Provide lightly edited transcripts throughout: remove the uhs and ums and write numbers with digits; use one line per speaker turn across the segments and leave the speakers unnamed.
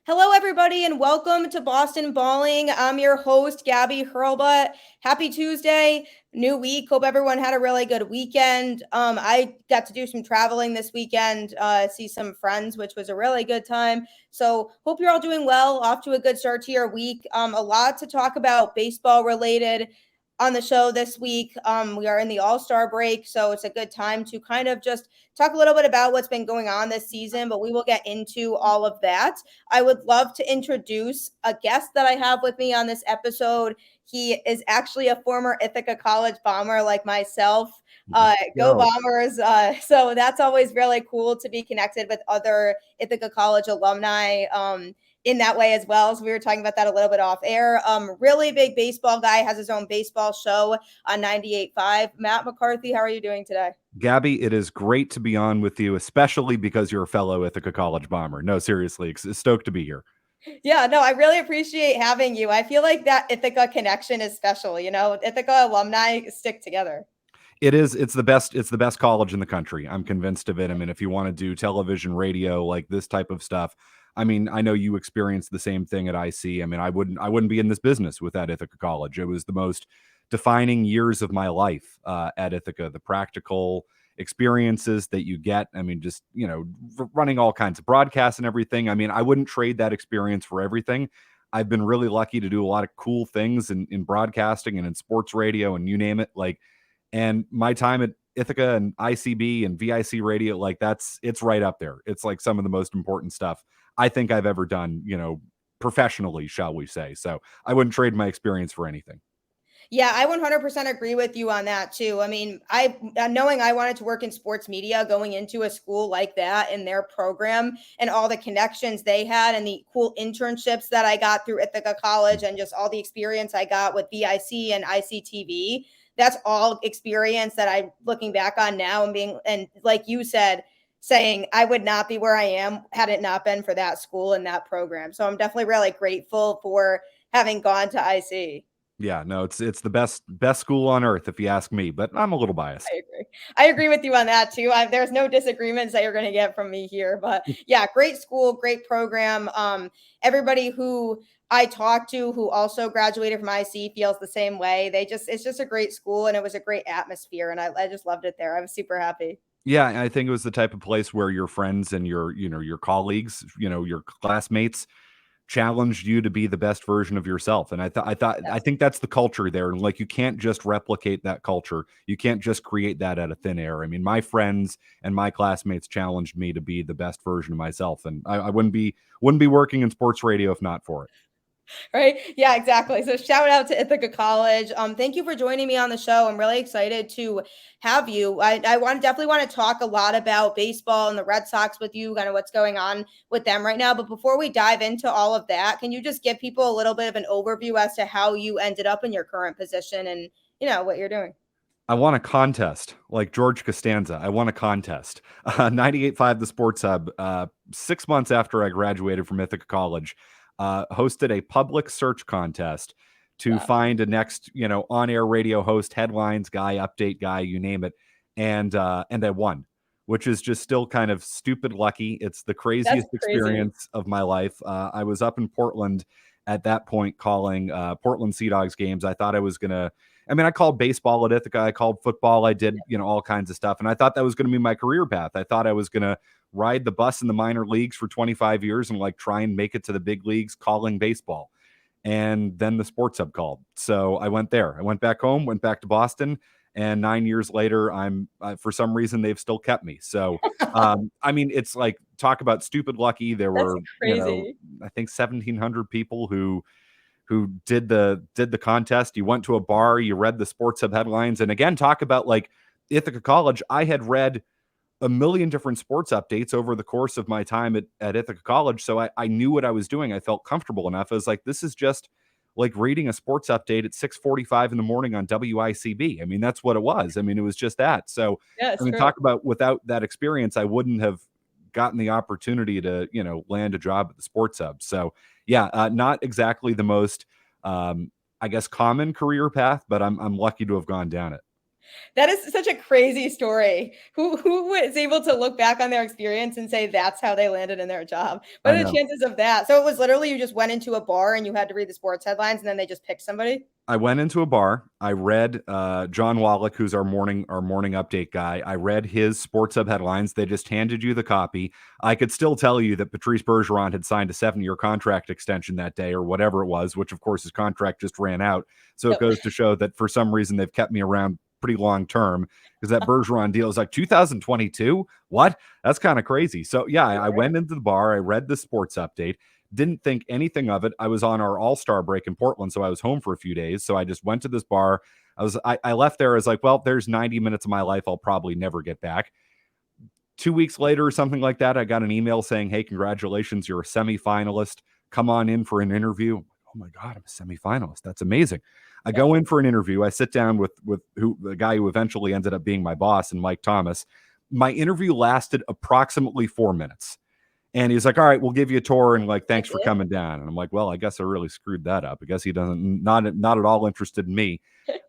Hello, everybody, and welcome to Boston Balling. I'm your host, Gabby Hurlbut. Happy Tuesday, new week. Hope everyone had a really good weekend. I got to do some traveling this weekend, see some friends, which was a really good time. So, hope you're all doing well. Off to a good start to your week. A lot to talk about baseball related on the show this week. We are in the All-Star break, so it's a good time to kind of just talk a little bit about what's been going on this season, but we will get into all of that. I would love to introduce a guest that I have with me on this episode. He is actually a former Ithaca College Bomber like myself. Go Bombers. So that's always really cool to be connected with other Ithaca College alumni in that way as well. So we were talking about that a little bit off air. Really big baseball guy, has his own baseball show on 98.5. Matt McCarthy, how are you doing today?
Gabby, it is great to be on with you, especially because you're a fellow Ithaca College Bomber. No, seriously, stoked to be here.
Yeah, no, I really appreciate having you. I feel like that Ithaca connection is special. Ithaca alumni stick together.
It's the best. It's the best college in the country. I'm convinced of it. I mean, if you want to do television, radio, like this type of stuff, I mean, I know you experienced the same thing at IC. I mean, I wouldn't be in this business without Ithaca College. It was the most defining years of my life at Ithaca. The practical experiences that you get. I mean, just running all kinds of broadcasts and everything. I mean, I wouldn't trade that experience for everything. I've been really lucky to do a lot of cool things in broadcasting and in sports radio and you name it. And my time at Ithaca and ICB and VIC radio, it's right up there. It's like some of the most important stuff I think I've ever done, professionally, shall we say. So I wouldn't trade my experience for anything.
Yeah, I 100% agree with you on that too. I mean, knowing I wanted to work in sports media, going into a school like that and their program and all the connections they had and the cool internships that I got through Ithaca College and just all the experience I got with VIC and ICTV, that's all experience that I'm looking back on now and like you said, saying I would not be where I am had it not been for that school and that program. So I'm definitely really grateful for having gone to IC.
Yeah, no, it's the best school on earth, if you ask me, but I'm a little biased.
I agree with you on that too. There's no disagreements that you're going to get from me here, but yeah, great school, great program. Everybody who I talked to who also graduated from IC feels the same way. It's just a great school and it was a great atmosphere. And I just loved it there. I was super happy.
Yeah, I think it was the type of place where your friends and your colleagues, your classmates challenged you to be the best version of yourself. And I think that's the culture there. And like, you can't just replicate that culture. You can't just create that out of thin air. I mean, my friends and my classmates challenged me to be the best version of myself. And I wouldn't be working in sports radio if not for it.
Right? Yeah, exactly. So shout out to Ithaca College. Thank you for joining me on the show. I'm really excited to have you. I definitely want to talk a lot about baseball and the Red Sox with you, kind of what's going on with them right now. But before we dive into all of that, can you just give people a little bit of an overview as to how you ended up in your current position and what you're doing?
I won a contest like George Costanza. I won a contest. 98.5 The Sports Hub, 6 months after I graduated from Ithaca College, hosted a public search contest to find a next, on-air radio host, headlines guy, update guy, you name it. And I won, which is just still kind of stupid lucky. It's the craziest experience of my life. I was up in Portland at that point calling Portland Sea Dogs games. I thought I was going to, I called baseball at Ithaca. I called football. I did, all kinds of stuff. And I thought that was going to be my career path. I thought I was going to ride the bus in the minor leagues for 25 years and try and make it to the big leagues calling baseball. And then the Sports Hub called. So I went there. I went back home, went back to Boston. And 9 years later, I'm for some reason, they've still kept me. So, it's like, talk about stupid lucky. There were, I think 1,700 people who did the contest. You went to a bar, you read the Sports Hub headlines. And again, talk about Ithaca College. I had read a million different sports updates over the course of my time at Ithaca College. So I knew what I was doing. I felt comfortable enough. I was like, this is just like reading a sports update at 6:45 in the morning on WICB. That's what it was. It was just that. So, talk about without that experience, I wouldn't have gotten the opportunity to, land a job at the Sports Hub. So yeah, not exactly the most, I guess, common career path, but I'm lucky to have gone down it.
That is such a crazy story. Who is able to look back on their experience and say that's how they landed in their job? What
I
are the
know.
chances of that? So it was literally you just went into a bar and you had to read the sports headlines and then they just picked somebody?
I went into a bar. I read John Wallach, who's our morning update guy. I read his sports hub headlines. They just handed you the copy. I could still tell you that Patrice Bergeron had signed a 7-year contract extension that day, or whatever it was. Which, of course, his contract just ran out. So it
Yep.
goes to show that for some reason they've kept me around pretty long term, because that Bergeron deal is like 2022. What? That's kind of crazy. So yeah, I went into the bar. I read the sports update. Didn't think anything of it. I was on our all-star break in Portland, so I was home for a few days. So I just went to this bar. I left there as like, well, there's 90 minutes of my life I'll probably never get back. 2 weeks later or something like that, I got an email saying, hey, congratulations, you're a semifinalist. Come on in for an interview. Oh my God, I'm a semifinalist. That's amazing. I
Yeah.
go in for an interview. I sit down with the guy who eventually ended up being my boss, and Mike Thomas. My interview lasted approximately 4 minutes. And he's like, all right, we'll give you a tour, and like, thanks
That's
for
it.
coming down. And I'm like, well, I guess I really screwed that up. I guess he doesn't, not at all interested in me.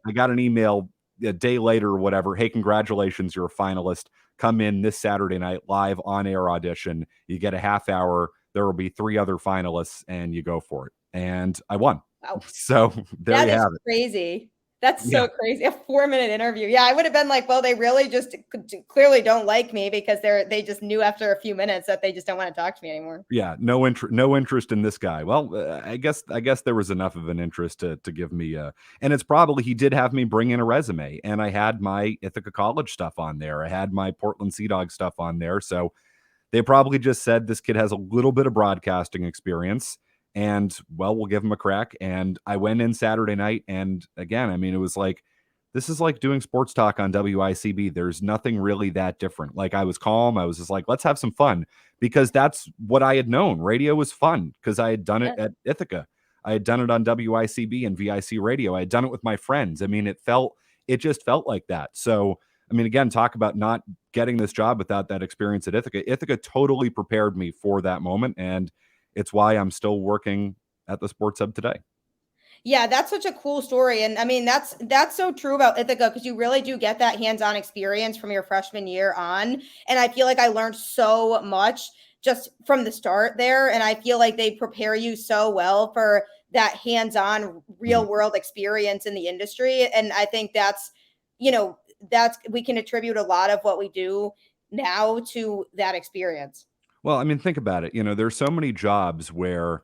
I got an email a day later or whatever. Hey, congratulations, you're a finalist. Come in this Saturday night, live on air audition. You get a half hour. There will be 3 other finalists, and you go for it. And I won.
Wow.
So there
That
you
is
have it.
crazy. That's
Yeah.
so crazy. A 4-minute interview. Yeah, I would have been like, well, they really just clearly don't like me because they just knew after a few minutes that they just don't want to talk to me anymore.
Yeah, no interest in this guy. Well, I guess there was enough of an interest to give me and it's probably he did have me bring in a resume, and I had my Ithaca College stuff on there. I had my Portland Sea Dog stuff on there. So they probably just said this kid has a little bit of broadcasting experience, and well, we'll give him a crack. And I went in Saturday night, and again, I mean, it was like this is like doing sports talk on WICB. There's nothing really that different. Like, I was calm. I was just like, let's have some fun, because that's what I had known. Radio was fun because I had done it
Yeah.
at Ithaca. I had done it on WICB and VIC radio. I had done it with my friends. I mean, it just felt like that. So, I mean, again, talk about not getting this job without that experience at Ithaca. Ithaca totally prepared me for that moment, and it's why I'm still working at the Sports Hub today.
Yeah, that's such a cool story. And I mean, that's so true about Ithaca because you really do get that hands-on experience from your freshman year on. And I feel like I learned so much just from the start there. And I feel like they prepare you so well for that hands-on real
Mhm.
world experience in the industry. And I think you know, that's we can attribute a lot of what we do now to that experience.
Well, I mean, think about it. There's so many jobs where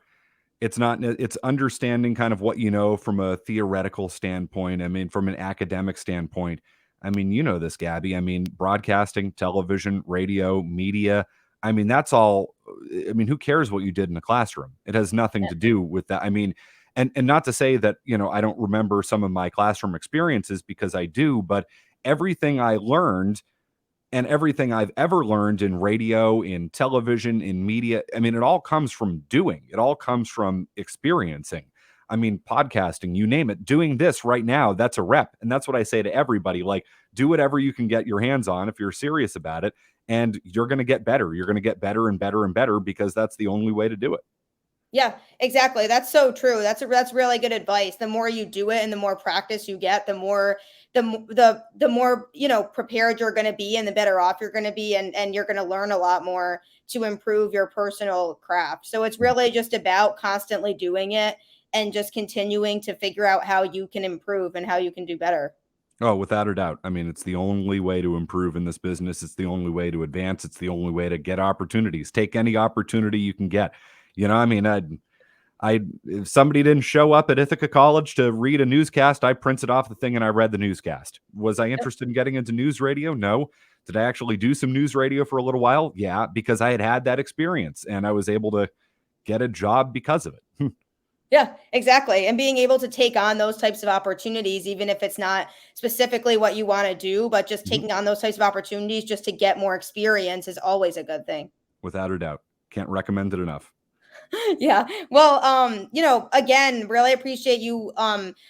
it's understanding kind of what you know from a theoretical standpoint. I mean, from an academic standpoint. I mean, you know this, Gabby. I mean, broadcasting, television, radio, media. I mean, that's all. I mean, who cares what you did in the classroom? It has nothing
Yeah.
to do with that. I mean, and not to say that, I don't remember some of my classroom experiences, because I do, but everything I learned and everything I've ever learned in radio, in television, in media, I mean, it all comes from doing. It all comes from experiencing. I mean, podcasting, you name it, doing this right now, that's a rep. And that's what I say to everybody. Like, do whatever you can get your hands on if you're serious about it, and you're going to get better. You're going to get better and better and better, because that's the only way to do it.
Yeah, exactly. That's so true. That's really good advice. The more you do it and the more practice you get, the more, prepared you're going to be and the better off you're going to be and you're going to learn a lot more to improve your personal craft. So it's really just about constantly doing it and just continuing to figure out how you can improve and how you can do better.
Oh, without a doubt. I mean, it's the only way to improve in this business. It's the only way to advance. It's the only way to get opportunities. Take any opportunity you can get. I mean, if somebody didn't show up at Ithaca College to read a newscast, I printed off the thing and I read the newscast. Was I interested in getting into news radio? No. Did I actually do some news radio for a little while? Yeah, because I had that experience and I was able to get a job because of it.
Yeah, exactly. And being able to take on those types of opportunities, even if it's not specifically what you want to do, but just
Mhm.
taking on those types of opportunities just to get more experience is always a good thing.
Without a doubt. Can't recommend it enough.
Yeah. Well, again, really appreciate you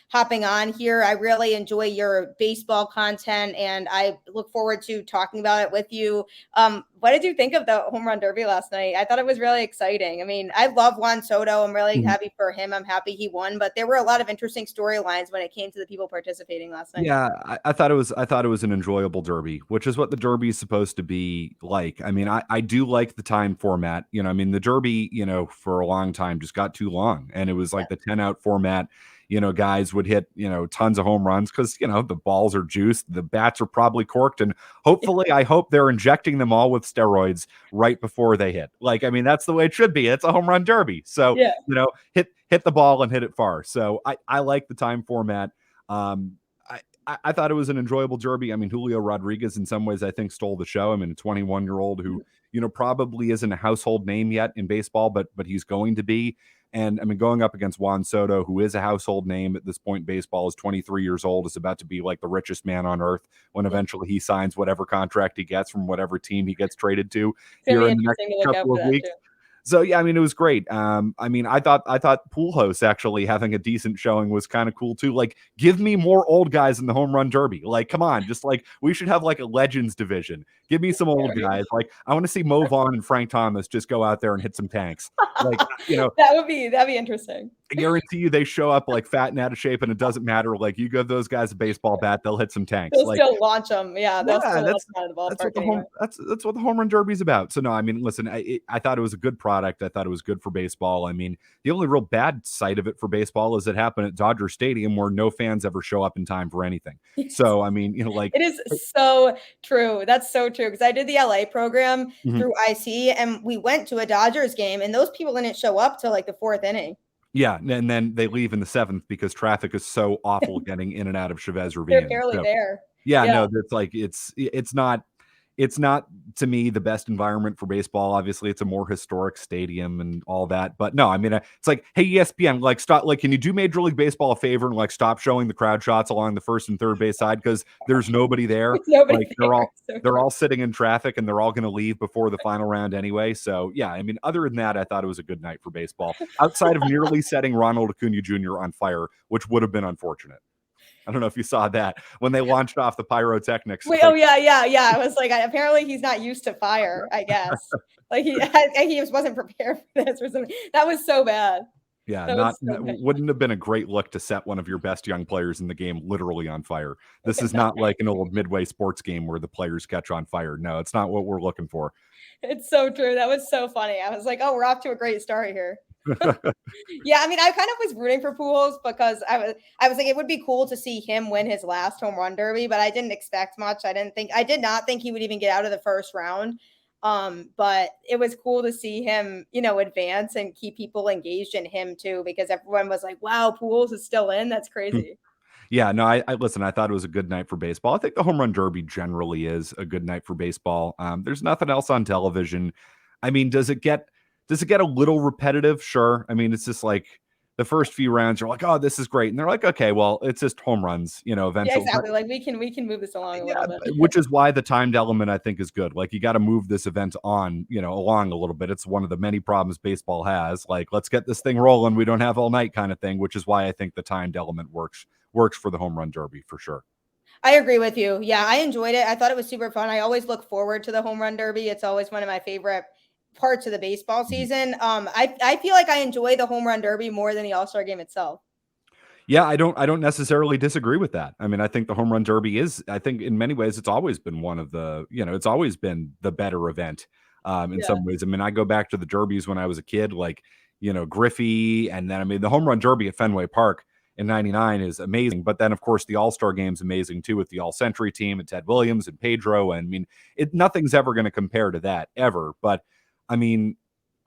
hopping on here. I really enjoy your baseball content and I look forward to talking about it with you. What did you think of the home run derby last night? I thought it was really exciting. I mean, I love Juan Soto. I'm really happy for him. I'm happy he won, but there were a lot of interesting storylines when it came to the people participating last night.
Yeah, I thought it was an enjoyable derby, which is what the derby is supposed to be like. I mean, I do like the time format. I mean, the derby, for a long time just got too long, and it was
Yeah.
like the 10 out format. Guys would hit, tons of home runs because, the balls are juiced, the bats are probably corked, and hopefully, I hope they're injecting them all with steroids right before they hit. Like, I mean, that's the way it should be. It's a home run derby, so
Yeah.
hit the ball and hit it far. So I like the time format. Um, I thought it was an enjoyable derby. I mean, Julio Rodriguez, in some ways, I think stole the show. I mean, a 21-year-old who, probably isn't a household name yet in baseball, but he's going to be. And I mean, going up against Juan Soto, who is a household name at this point in baseball, is 23 years old, is about to be like the richest man on earth when eventually he signs whatever contract he gets from whatever team he gets traded to
It's gonna
here
be
in the next
interesting to look out
couple
for
of
that
weeks.
too.
So yeah, I mean, it was great. I mean, I thought Pool House actually having a decent showing was kind of cool too. Like, give me more old guys in the home run derby. Like, come on, just like we should have like a legends division. Give me some old guys. Like, I want to see Mo Vaughn and Frank Thomas just go out there and hit some tanks. Like,
That'd be interesting.
I guarantee you they show up like fat and out of shape, and it doesn't matter. Like, you give those guys a baseball bat, they'll hit some tanks.
They'll
Like,
still launch them. Yeah, they'll
yeah,
still launch them out of the
that's what
ballpark
the
anyway.
that's what the home run derby is about. So no, I mean, listen, I thought it was a good product. I thought it was good for baseball. I mean, the only real bad side of it for baseball is it happened at Dodger Stadium where no fans ever show up in time for anything. So I mean, like,
It is so true. That's so true because I did the LA program
mhm.
through IC and we went to a Dodgers game and those people didn't show up till like the fourth inning.
Yeah, and then they leave in the seventh because traffic is so awful getting in and out of Chavez
They're
Ravine.
barely
So
there.
yeah,
Yeah.
no, that's like it's not to me the best environment for baseball. Obviously, it's a more historic stadium and all that. But no, I mean, it's like, hey, ESPN, like, stop, like, can you do Major League Baseball a favor and like stop showing the crowd shots along the first and third base side because there's nobody there.
There's nobody
Like,
there. So
they're
true.
all sitting in traffic and they're all going to leave before the final round anyway. So yeah, I mean, other than that, I thought it was a good night for baseball. Outside of nearly setting Ronald Acuna Jr. on fire, which would have been unfortunate. I don't know if you saw that when they launched off the pyrotechnics.
Wait,
Like,
oh yeah. I was like, apparently he's not used to fire, I guess. Like he just wasn't prepared for this or something. That was so bad.
yeah,
That was so bad.
wouldn't have been a great look to set one of your best young players in the game literally on fire. This is not like an old midway sports game where the players catch on fire. No, it's not what we're looking for.
It's so true. That was so funny. I was like, oh, we're off to a great start here. Yeah, I mean, I kind of was rooting for Pujols because I was like, it would be cool to see him win his last home run derby, but I didn't expect much. I did not think he would even get out of the first round. But it was cool to see him, advance and keep people engaged in him too, because everyone was like, wow, Pujols is still in. That's crazy.
Yeah, no, I listen. I thought it was a good night for baseball. I think the home run derby generally is a good night for baseball. There's nothing else on television. I mean, does it get a little repetitive? Sure. I mean, it's just like the first few rounds, you're like, oh, this is great, and they're like, okay, well, it's just home runs,
Yeah,
eventually.
exactly. Like we can move this along a
Yeah,
little bit.
which is why the timed element I think is good. Like, you got to move this event on, along a little bit. It's one of the many problems baseball has. Like, let's get this thing rolling. We don't have all night kind of thing, which is why I think the timed element works for the home run derby for sure.
I agree with you. Yeah, I enjoyed it. I thought it was super fun. I always look forward to the home run derby. It's always one of my favorite parts of the baseball
Mhm.
season. I feel like I enjoy the home run derby more than the All-Star game itself.
Yeah, I don't necessarily disagree with that. I mean, I think the home run derby is, I think in many ways it's always been one of the, it's always been the better event in
Yeah.
some ways. I mean, I go back to the derbies when I was a kid, like, Griffey, and then I mean the home run derby at Fenway Park in 99 is amazing. But then of course the All-Star game's amazing too with the All-Century team and Ted Williams and Pedro. And I mean, nothing's ever going to compare to that ever. But I mean,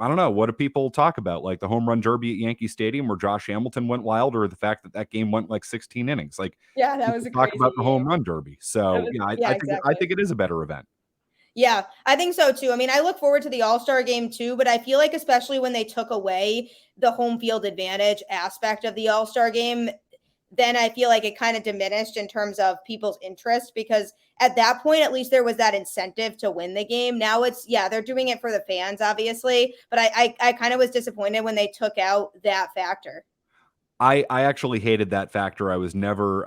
I don't know. What do people talk about? Like the home run derby at Yankee Stadium where Josh Hamilton went wild, or the fact that that game went like 16 innings? Like,
Yeah, that was
people
a
talk about
crazy
the home
game.
run derby.
That
So
was
yeah,
yeah,
I
exactly.
think it is a better event.
Yeah, I think so too. I mean, I look forward to the All-Star game too, but I feel like especially when they took away the home field advantage aspect of the All-Star game, then I feel like it kind of diminished in terms of people's interest, because at that point, at least there was that incentive to win the game. Now it's, yeah, they're doing it for the fans, obviously, but I kind of was disappointed when they took out that factor.
I actually hated that factor. I was never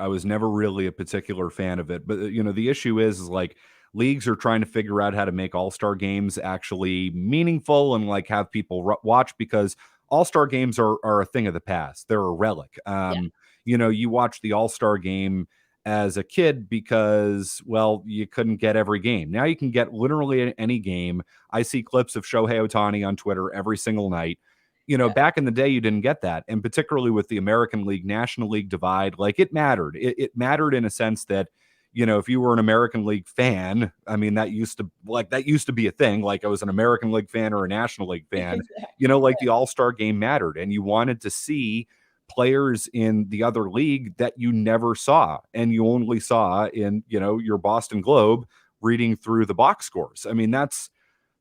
really a particular fan of it. But the issue is like leagues are trying to figure out how to make all-star games actually meaningful and like have people watch, because all-star games are a thing of the past. They're a relic.
Yeah.
You watch the all-star game as a kid because, well, you couldn't get every game. Now you can get literally any game. I see clips of Shohei Ohtani on Twitter every single night.
Yeah.
Back in the day, you didn't get that. And particularly with the American League, National League divide, like it mattered. It mattered in a sense that, if you were an American League fan, I mean, that used to be a thing. Like I was an American League fan or a National League fan, like the All-Star game mattered. And you wanted to see players in the other league that you never saw. And you only saw in, your Boston Globe reading through the box scores. I mean,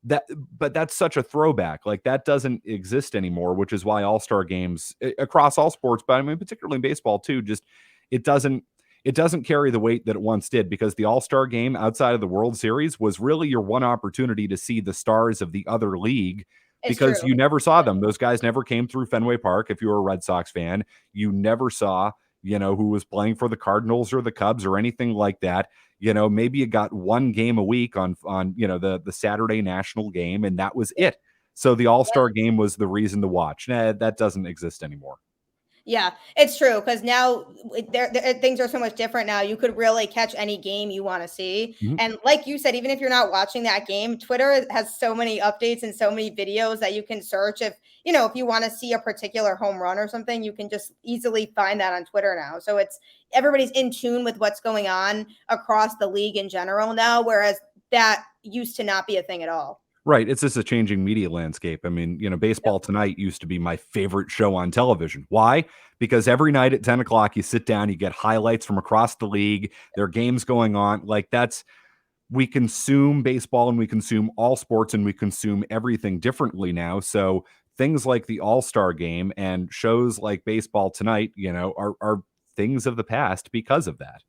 but that's such a throwback. Like that doesn't exist anymore, which is why all-star games across all sports, but I mean particularly in baseball too, just it doesn't carry the weight that it once did, because the all-star game outside of the World Series was really your one opportunity to see the stars of the other league, because you never saw them. Those guys never came through Fenway Park. If you were a Red Sox fan, you never saw who was playing for the Cardinals or the Cubs or anything like that. Maybe you got one game a week on the Saturday national game, and that was it. So the All-Star game was the reason to watch. That doesn't exist anymore.
Yeah, it's true, because now things are so much different now. You could really catch any game you want to see.
Mhm.
And like you said, even if you're not watching that game, Twitter has so many updates and so many videos that you can search. If you want to see a particular home run or something, you can just easily find that on Twitter now. So everybody's in tune with what's going on across the league in general now, whereas that used to not be a thing at all.
Right. It's just a changing media landscape. I mean, Baseball Tonight used to be my favorite show on television. Why? Because every night at 10 o'clock, you sit down, you get highlights from across the league. There are games going on. Like we consume baseball and we consume all sports and we consume everything differently now. So things like the All-Star game and shows like Baseball Tonight, are things of the past because of that.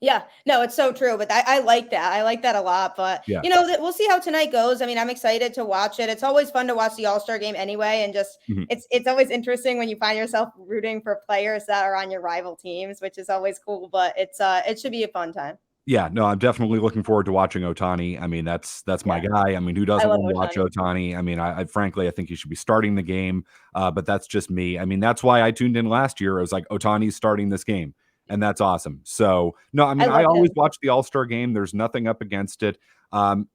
Yeah, no, it's so true. But I like that. I like that a lot. But,
Yeah.
We'll see how tonight goes. I mean, I'm excited to watch it. It's always fun to watch the All-Star game anyway. And just it's always interesting when you find yourself rooting for players that are on your rival teams, which is always cool. But it should be a fun time.
Yeah, no, I'm definitely looking forward to watching Ohtani. I mean, that's my guy. I mean, who doesn't want to watch Ohtani? I mean, I frankly, I think he should be starting the game, but that's just me. I mean, that's why I tuned in last year. I was like, Ohtani's starting this game, and that's awesome. So, no, I mean, I always watch the All-Star game. There's nothing up against it.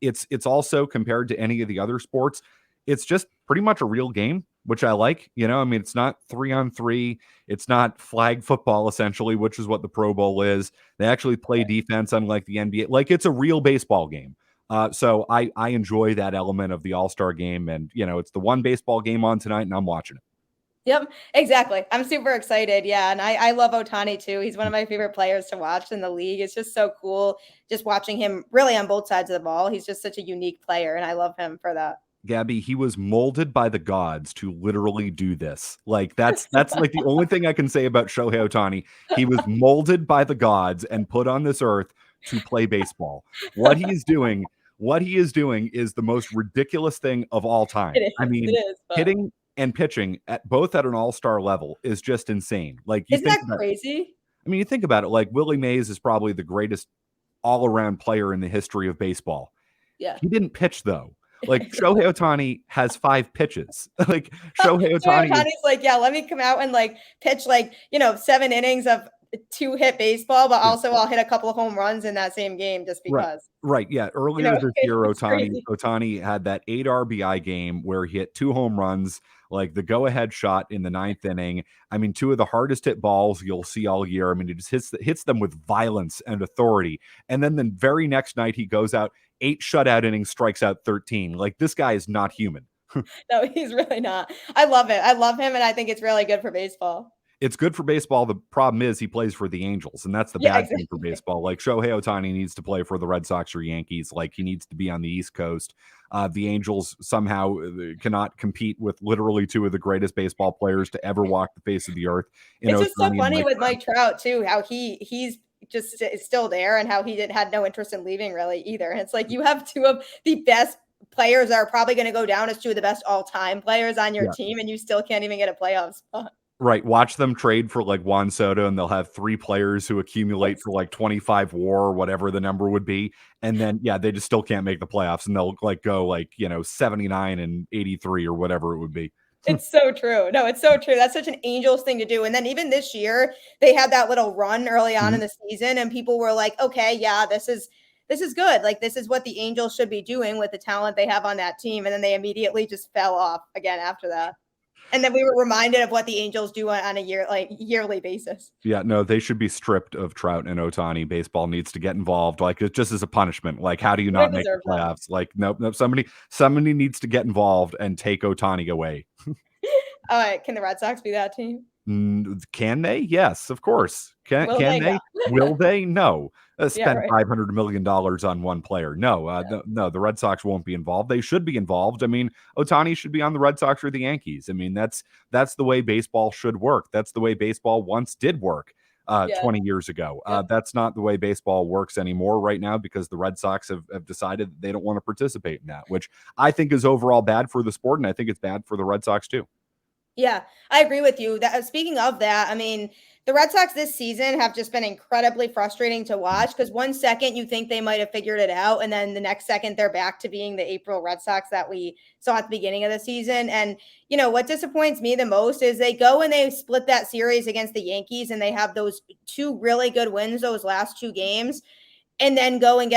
It's also, compared to any of the other sports, it's just pretty much a real game, which I like. I mean, it's not 3-on-3. It's not flag football, essentially, which is what the Pro Bowl is. They actually play defense, unlike the NBA. Like, it's a real baseball game. So I enjoy that element of the All-Star game. And, it's the one baseball game on tonight, and I'm watching it.
Yep, exactly. I'm super excited. Yeah. And I love Ohtani too. He's one of my favorite players to watch in the league. It's just so cool just watching him really on both sides of the ball. He's just such a unique player, and I love him for that.
Gabby, he was molded by the gods to literally do this. Like that's like the only thing I can say about Shohei Ohtani. He was molded by the gods and put on this earth to play baseball. What he is doing is the most ridiculous thing of all time. I mean, hitting and pitching at an all-star level is just insane. Like,
isn't that crazy?
I mean, you think about it, like Willie Mays is probably the greatest all-around player in the history of baseball.
Yeah.
He didn't pitch though. Like Shohei Ohtani has 5 pitches. Like Shohei Ohtani's
like, yeah, let me come out and like pitch 7 innings of 2-hit baseball, but also I'll hit a couple of home runs in that same game just because.
Right. Yeah. Earlier this year, Ohtani had that 8 RBI game where he hit 2 home runs, like the go-ahead shot in the 9th inning. I mean, 2 of the hardest hit balls you'll see all year. I mean, he just hits them with violence and authority. And then the very next night, he goes out 8 shutout innings, strikes out 13. Like, this guy is not human.
No, he's really not. I love it. I love him, and I think it's really good for baseball.
It's good for baseball. The problem is he plays for the Angels, and that's the
Yeah,
bad thing for
exactly.
baseball. Like Shohei Ohtani needs to play for the Red Sox or Yankees. Like he needs to be on the East Coast. The Angels somehow cannot compete with literally two of the greatest baseball players to ever walk the face of the earth in
It's just so
Ohtani and
funny
Mike
with
Trout.
Mike Trout too, how he's just is still there and how he had no interest in leaving really either. And it's like you have two of the best players that are probably going to go down as two of the best all-time players on your
Yeah.
team, and you still can't even get a playoff spot.
Right. Watch them trade for like Juan Soto, and they'll have three players who accumulate for like 25 WAR or whatever the number would be. And then, yeah, they just still can't make the playoffs, and they'll like go like, 79 and 83 or whatever it would be.
It's so true. No, it's so true. That's such an Angels thing to do. And then even this year, they had that little run early on in
Mhm.
the season, and people were like, "Okay, yeah, this is good. Like this is what the Angels should be doing with the talent they have on that team." And then they immediately just fell off again after that. And then we were reminded of what the Angels do on a yearly basis.
Yeah, no, they should be stripped of Trout and Ohtani. Baseball needs to get involved. Like it's just as a punishment. Like, how do you
They
not make the
deserve that.
playoffs? Like, nope, nope. Somebody needs to get involved and take Ohtani away.
All right, can the Red Sox be that team?
Can they? Yes, of course. Can
Will
can
they?
they?
No.
Will they? No.
Yeah,
Spend
right.
$500 million on one player. No, no, the Red Sox won't be involved. They should be involved. I mean, Ohtani should be on the Red Sox or the Yankees. I mean, that's the way baseball should work. That's the way baseball once did work
Yeah.
20 years ago.
Yep.
That's not the way baseball works anymore right now because the Red Sox have decided that they don't want to participate in that, which I think is overall bad for the sport, and I think it's bad for the Red Sox too.
Yeah, I agree with you. That speaking of that, I mean, the Red Sox this season have just been incredibly frustrating to watch because one second you think they might have figured it out, and then the next second they're back to being the April Red Sox that we saw at the beginning of the season. And what disappoints me the most is they go and they split that series against the Yankees, and they have those two really good wins those last two games, and then go and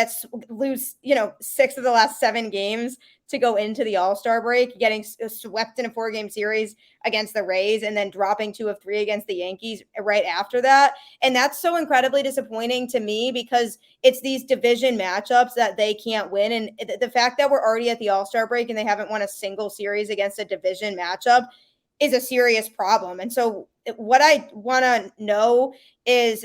lose, 6 of the last 7 games to go into the All-Star break, getting swept in a 4-game series against the Rays and then dropping 2 of 3 against the Yankees right after that. And that's so incredibly disappointing to me because it's these division matchups that they can't win. And the fact that we're already at the All-Star break and they haven't won a single series against a division matchup is a serious problem. And so what I want to know is,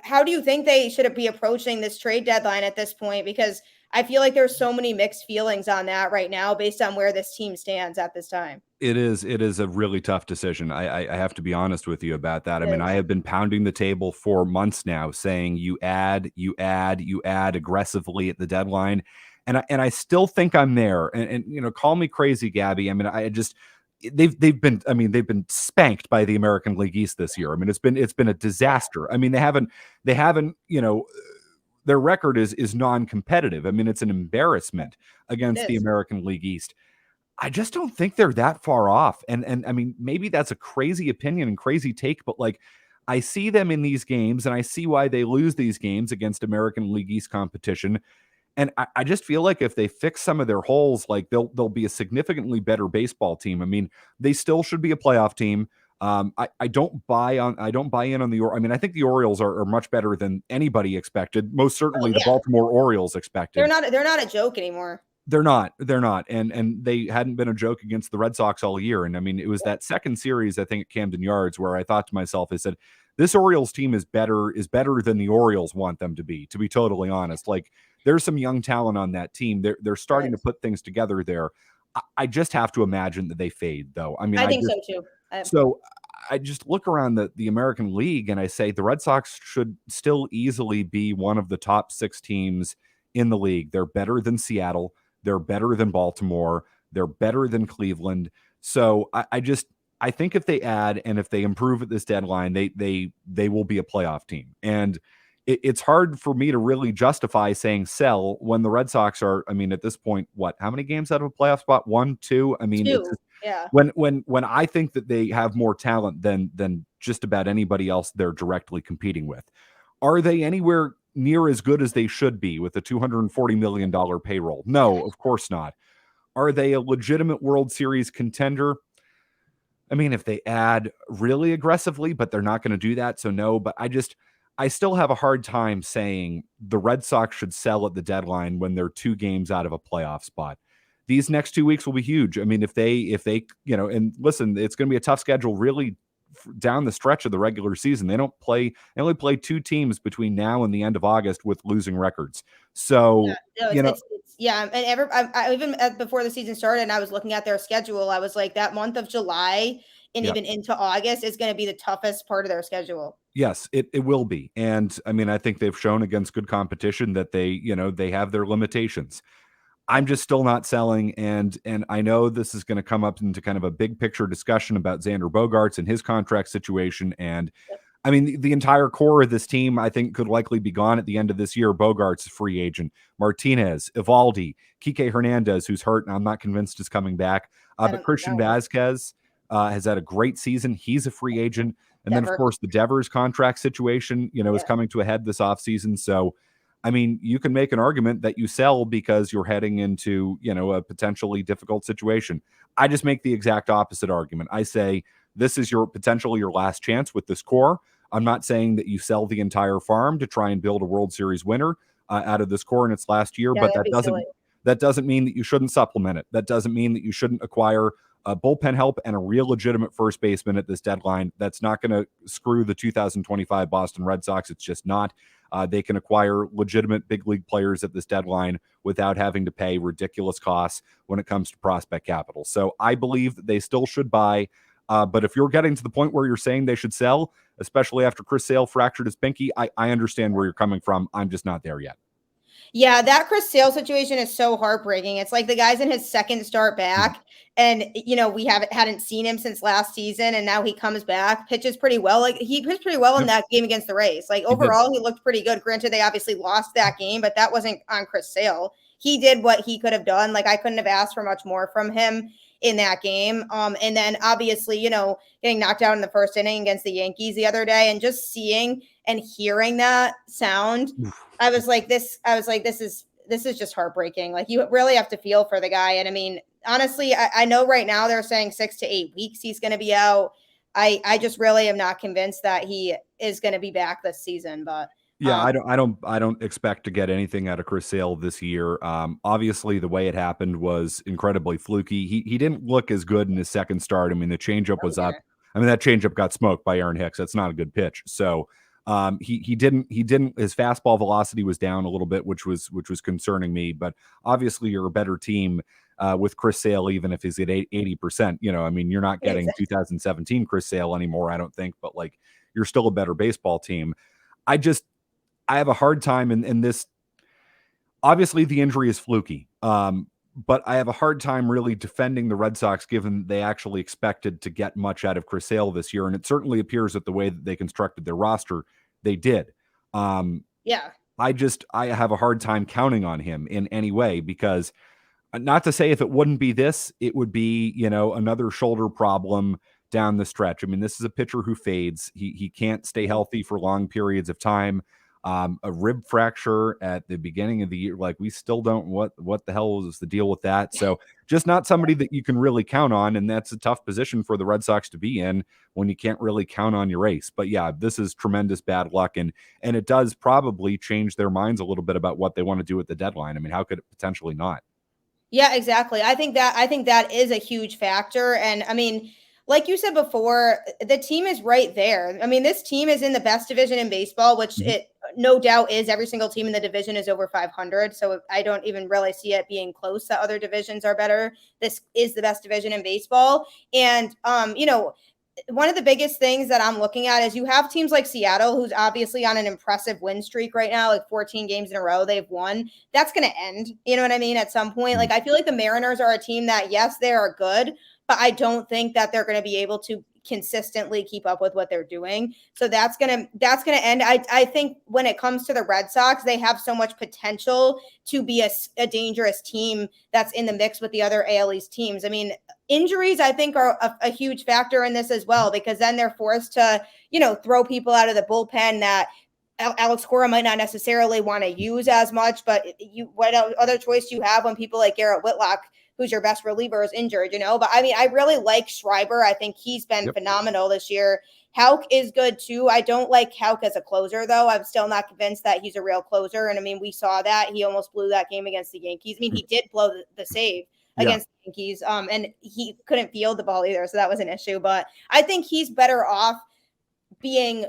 how do you think they should be approaching this trade deadline at this point? Because I feel like there's so many mixed feelings on that right now based on where this team stands at this time.
It is a really tough decision. I have to be honest with you about that. I
It
mean, I
is.
have been pounding the table for months now saying you add aggressively at the deadline. And I still think I'm there. And call me crazy, Gabby. I mean, they've been spanked by the American League East this year. I mean, it's been a
Yeah,
disaster. I mean, they haven't their record is non-competitive. I mean, it's an embarrassment
it
against the
is.
American League East. I just don't think they're that far off. And I mean, maybe that's a crazy opinion and crazy take, but like I see them in these games and I see why they lose these games against American League East competition. And I just feel like if they fix some of their holes, like they'll be a significantly better baseball team. I mean, they still should be a playoff team. I don't buy in on I mean, I think the Orioles are much better than anybody expected. Most
Oh
certainly the
yeah.
Baltimore Orioles expected.
They're not a joke anymore.
They're not, and they hadn't been a joke against the Red Sox all year. And I mean, it was that second series, I think, at Camden Yards, where I thought to myself, I said, "This Orioles team is better than the Orioles want them to be." To be totally honest, like there's some young talent on that team. They're
There
starting to
is.
put things together there. I just have to imagine that they fade, though. I mean,
I think so too.
so I just look around the American League and I say the Red Sox should still easily be one of the top 6 teams in the league. They're better than Seattle. They're better than Baltimore. They're better than Cleveland. So I think if they add and if they improve at this deadline, they will be a playoff team. And it's hard for me to really justify saying sell when the Red Sox are, I mean, at this point, what, how many games out of a playoff spot? 1, 2? I mean, it's
2. Yeah.
when I think that they have more talent than just about anybody else they're directly competing with. Are they anywhere near as good as they should be with a $240 million payroll? No, of course not. Are they a legitimate World Series contender? I mean, if they add really aggressively, but they're not going to do that, so no. But I still have a hard time saying the Red Sox should sell at the deadline when they're 2 games out of a playoff spot. These next 2 weeks will be huge. I mean, if they, and listen, it's going to be a tough schedule really down the stretch of the regular season. They only play 2 teams between now and the end of August with losing records. So,
No, it's yeah, and I even before the season started, and I was looking at their schedule, I was like, that month of July and even into August is going to be the toughest part of their schedule.
Yes, it will be. And I mean, I think they've shown against good competition that they have their limitations. I'm just still not selling, and I know this is going to come up into kind of a big picture discussion about Xander Bogaerts and his contract situation. And I mean, the entire core of this team, I think, could likely be gone at the end of this year. Bogaerts, a free agent. Martinez, Evaldi, Kike Hernandez, who's hurt, and I'm not convinced is coming back. But Christian Vazquez has had a great season. He's a free agent. And then, of course, the Devers contract situation, is coming to a head this offseason. So, I mean, you can make an argument that you sell because you're heading into, a potentially difficult situation. I just make the exact opposite argument. I say this is potentially your last chance with this core. I'm not saying that you sell the entire farm to try and build a World Series winner out of this core in its last year, but that doesn't mean that you shouldn't supplement it. That doesn't mean that you shouldn't acquire bullpen help and a real legitimate first baseman at this deadline. That's not going to screw the 2025 Boston Red Sox. It's just not. They can acquire legitimate big league players at this deadline without having to pay ridiculous costs when it comes to prospect capital. So I believe that they still should buy. But if you're getting to the point where you're saying they should sell, especially after Chris Sale fractured his pinky, I understand where you're coming from. I'm just not there yet.
Yeah, that Chris Sale situation is so heartbreaking. It's like the guy's in his second start back, and we hadn't seen him since last season, and now he comes back, pitches pretty well. Like he pitched pretty well in that game against the Rays. Like overall, he looked pretty good. Granted, they obviously lost that game, but that wasn't on Chris Sale. He did what he could have done. Like I couldn't have asked for much more from him in that game. And then obviously, getting knocked out in the first inning against the Yankees the other day, and just seeing and hearing that sound. I was like, this is just heartbreaking. Like you really have to feel for the guy. And I mean, honestly, I know right now they're saying 6 to 8 weeks he's going to be out. I just really am not convinced that he is going to be back this season, but
yeah, I don't expect to get anything out of Chris Sale this year. Obviously the way it happened was incredibly fluky. He didn't look as good in his second start. I mean, the changeup was up. I mean, that changeup got smoked by Aaron Hicks. That's not a good pitch. So he didn't his fastball velocity was down a little bit, which was concerning me, but obviously you're a better team with Chris Sale, even if he's at 80%, I mean, you're not getting 2017 Chris Sale anymore, I don't think, but like you're still a better baseball team. I have a hard time in this. Obviously the injury is fluky. But I have a hard time really defending the Red Sox, given they actually expected to get much out of Chris Sale this year. And it certainly appears that the way that they constructed their roster, they did. I have a hard time counting on him in any way, because not to say if it wouldn't be this, it would be, another shoulder problem down the stretch. I mean, this is a pitcher who fades. He can't stay healthy for long periods of time. A rib fracture at the beginning of the year, like we still don't what the hell is the deal with that. So just not somebody that you can really count on, and that's a tough position for the Red Sox to be in when you can't really count on your ace. But yeah, this is tremendous bad luck, and it does probably change their minds a little bit about what they want to do at the deadline. I mean, how could it potentially not?
Yeah, exactly. I think that is a huge factor. And I mean, like you said before, the team is right there. I mean, this team is in the best division in baseball, which it no doubt is. Every single team in the division is over 500. So I don't even really see it being close that other divisions are better. This is the best division in baseball. And, one of the biggest things that I'm looking at is you have teams like Seattle, who's obviously on an impressive win streak right now, like 14 games in a row they've won. That's going to end. You know what I mean? At some point, like I feel like the Mariners are a team that, yes, they are good, but I don't think that they're going to be able to consistently keep up with what they're doing. So that's gonna end. I think when it comes to the Red Sox, they have so much potential to be a dangerous team that's in the mix with the other AL East teams. I mean, injuries, I think, are a huge factor in this as well, because then they're forced to, throw people out of the bullpen that Alex Cora might not necessarily want to use as much, but what other choice do you have when people like Garrett Whitlock, who's your best reliever, is injured, But I mean, I really like Schreiber. I think he's been phenomenal this year. Houck is good too. I don't like Houck as a closer, though. I'm still not convinced that he's a real closer. And I mean, we saw that. He almost blew that game against the Yankees. I mean, he did blow the save against the Yankees. And he couldn't field the ball either, so that was an issue. But I think he's better off being,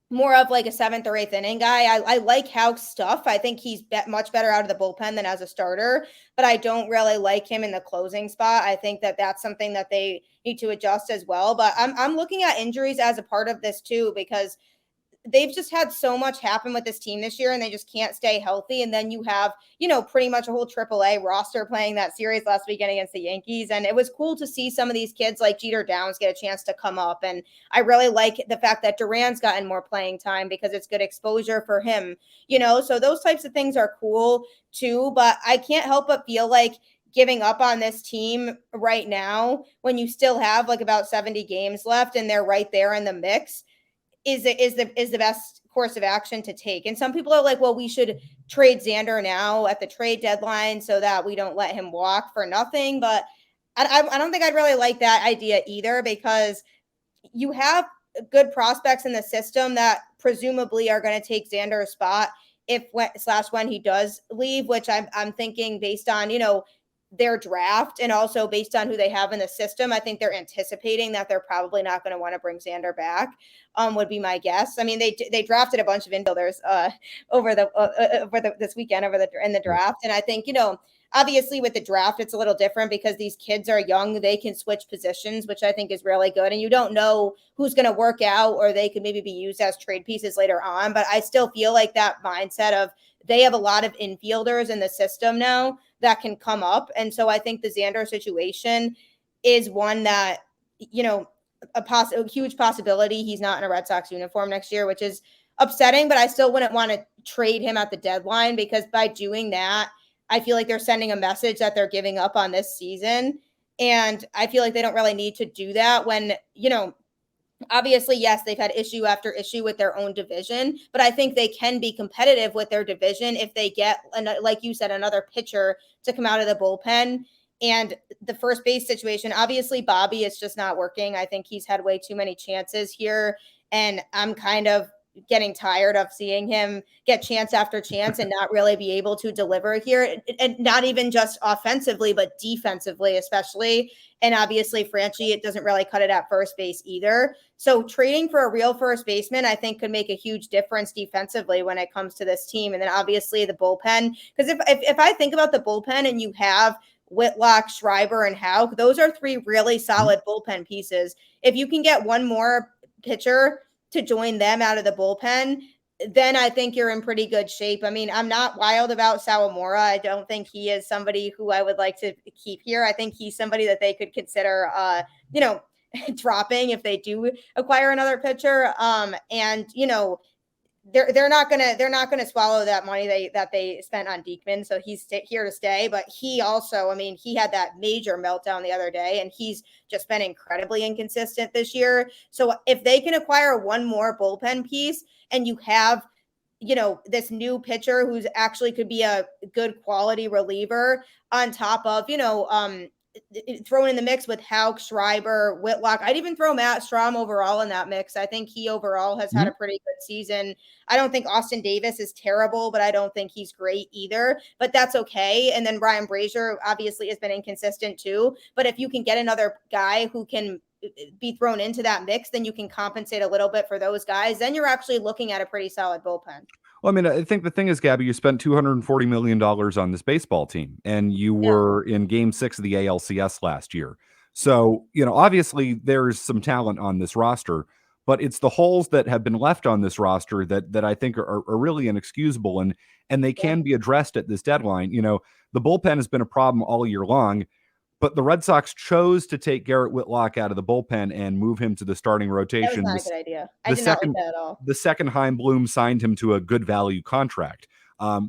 more of like a seventh or eighth inning guy. I like Houck's stuff. I think he's much better out of the bullpen than as a starter, but I don't really like him in the closing spot. I think that that's something that they need to adjust as well. But I'm looking at injuries as a part of this too, because they've just had so much happen with this team this year and they just can't stay healthy. And then you have, pretty much a whole AAA roster playing that series last weekend against the Yankees. And it was cool to see some of these kids like Jeter Downs get a chance to come up. And I really like the fact that Duran's gotten more playing time because it's good exposure for him, so those types of things are cool too. But I can't help but feel like giving up on this team right now when you still have like about 70 games left and they're right there in the mix is the best course of action to take. And some people are like, well, we should trade Xander now at the trade deadline so that we don't let him walk for nothing. But I don't think I'd really like that idea either, because you have good prospects in the system that presumably are going to take Xander's spot when he does leave, which I'm thinking based on, their draft and also based on who they have in the system. I think they're anticipating that they're probably not going to want to bring Xander back, would be my guess. I mean, they drafted a bunch of infielders over this weekend in the draft. And I think, obviously with the draft, it's a little different because these kids are young. They can switch positions, which I think is really good. And you don't know who's going to work out, or they could maybe be used as trade pieces later on. But I still feel like that mindset of they have a lot of infielders in the system now that can come up. And so I think the Xander situation is one that, a huge possibility he's not in a Red Sox uniform next year, which is upsetting, but I still wouldn't want to trade him at the deadline, because by doing that, I feel like they're sending a message that they're giving up on this season. And I feel like they don't really need to do that when, obviously, yes, they've had issue after issue with their own division, but I think they can be competitive with their division if they get, like you said, another pitcher to come out of the bullpen. And the first base situation, obviously, Bobby is just not working. I think he's had way too many chances here, and I'm kind of getting tired of seeing him get chance after chance and not really be able to deliver here, and not even just offensively, but defensively, especially. And obviously, Franchi, it doesn't really cut it at first base either. So trading for a real first baseman, I think, could make a huge difference defensively when it comes to this team. And then obviously the bullpen, because if I think about the bullpen and you have Whitlock, Schreiber, and Houck, those are three really solid bullpen pieces. If you can get one more pitcher to join them out of the bullpen, then I think you're in pretty good shape. I mean, I'm not wild about Sawamura. I don't think he is somebody who I would like to keep here. I think he's somebody that they could consider, dropping if they do acquire another pitcher. And they're not gonna swallow that money that they spent on Diekman, so he's here to stay. But he also, I mean, he had that major meltdown the other day, and he's just been incredibly inconsistent this year. So if they can acquire one more bullpen piece, and you have, this new pitcher who's actually could be a good quality reliever on top of, thrown in the mix with Houck, Schreiber, Whitlock. I'd even throw Matt Strahm overall in that mix. I think he overall has had a pretty good season. I don't think Austin Davis is terrible, but I don't think he's great either. But that's okay. And then Ryan Brazier obviously has been inconsistent too. But if you can get another guy who can be thrown into that mix, then you can compensate a little bit for those guys. Then you're actually looking at a pretty solid bullpen.
Well, I mean, I think the thing is, Gabby, you spent $240 million on this baseball team, and you were in Game 6 of the ALCS last year. So, obviously there's some talent on this roster, but it's the holes that have been left on this roster that I think are really inexcusable, and they can be addressed at this deadline. The bullpen has been a problem all year long, but the Red Sox chose to take Garrett Whitlock out of the bullpen and move him to the starting rotation.
That was not a good idea. I did not like that at all.
The second Chaim Bloom signed him to a good value contract,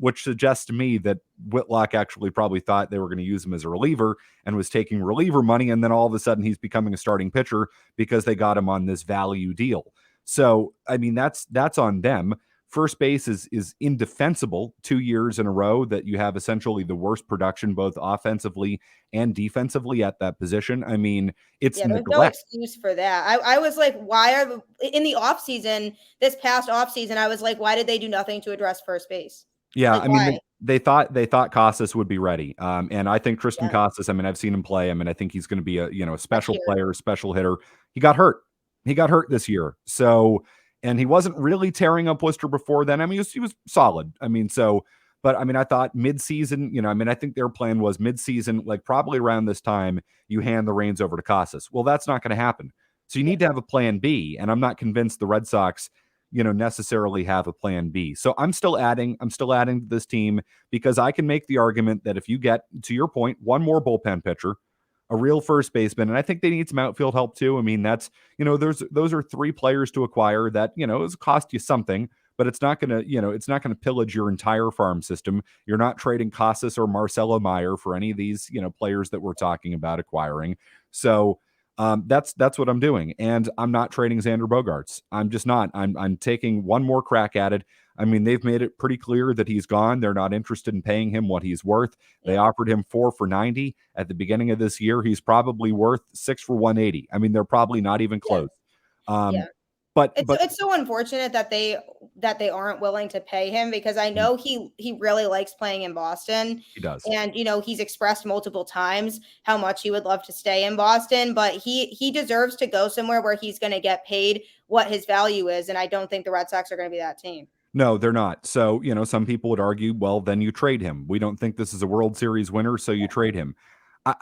which suggests to me that Whitlock actually probably thought they were going to use him as a reliever and was taking reliever money. And then all of a sudden he's becoming a starting pitcher because they got him on this value deal. So, I mean, that's on them. First base is indefensible 2 years in a row that you have essentially the worst production both offensively and defensively at that position. I mean, it's
there's no excuse for that. I was like, in the offseason, this past offseason, I was like, why did they do nothing to address first base?
Yeah,
like,
I mean, They thought Casas would be ready. And I think Triston
Yeah,
Casas, I mean, I've seen him play. I mean, I think he's going to be a
that's
special
here.
player, special hitter. He got hurt. He got hurt this year. So, and he wasn't really tearing up Worcester before then. I mean, he was solid. I mean, so, but I mean, I thought midseason, I mean, I think their plan was midseason, like probably around this time, you hand the reins over to Casas. Well, that's not going to happen. So you
Yeah,
need to have a plan B. And I'm not convinced the Red Sox, necessarily have a plan B. So I'm still adding to this team because I can make the argument that if you get, to your point, one more bullpen pitcher, a real first baseman, and I think they need some outfield help too. I mean, that's, those are three players to acquire that, it's cost you something, but it's not going to, it's not going to pillage your entire farm system. You're not trading Casas or Marcelo Meyer for any of these, players that we're talking about acquiring. So that's what I'm doing, and I'm not trading Xander Bogaerts. I'm just not. I'm taking one more crack at it. I mean, they've made it pretty clear that he's gone. They're not interested in paying him what he's worth. They
yeah,
offered him 4 for $90 at the beginning of this year. He's probably worth 6 for $180. I mean, they're probably not even
yeah,
close.
yeah.
But
It's so unfortunate that they aren't willing to pay him, because I know he really likes playing in Boston,
he does.
and he's expressed multiple times how much he would love to stay in Boston, but he deserves to go somewhere where he's going to get paid what his value is, and I don't think the Red Sox are going to be that team.
No, they're not. So, some people would argue, well, then you trade him. We don't think this is a World Series winner, so you trade him.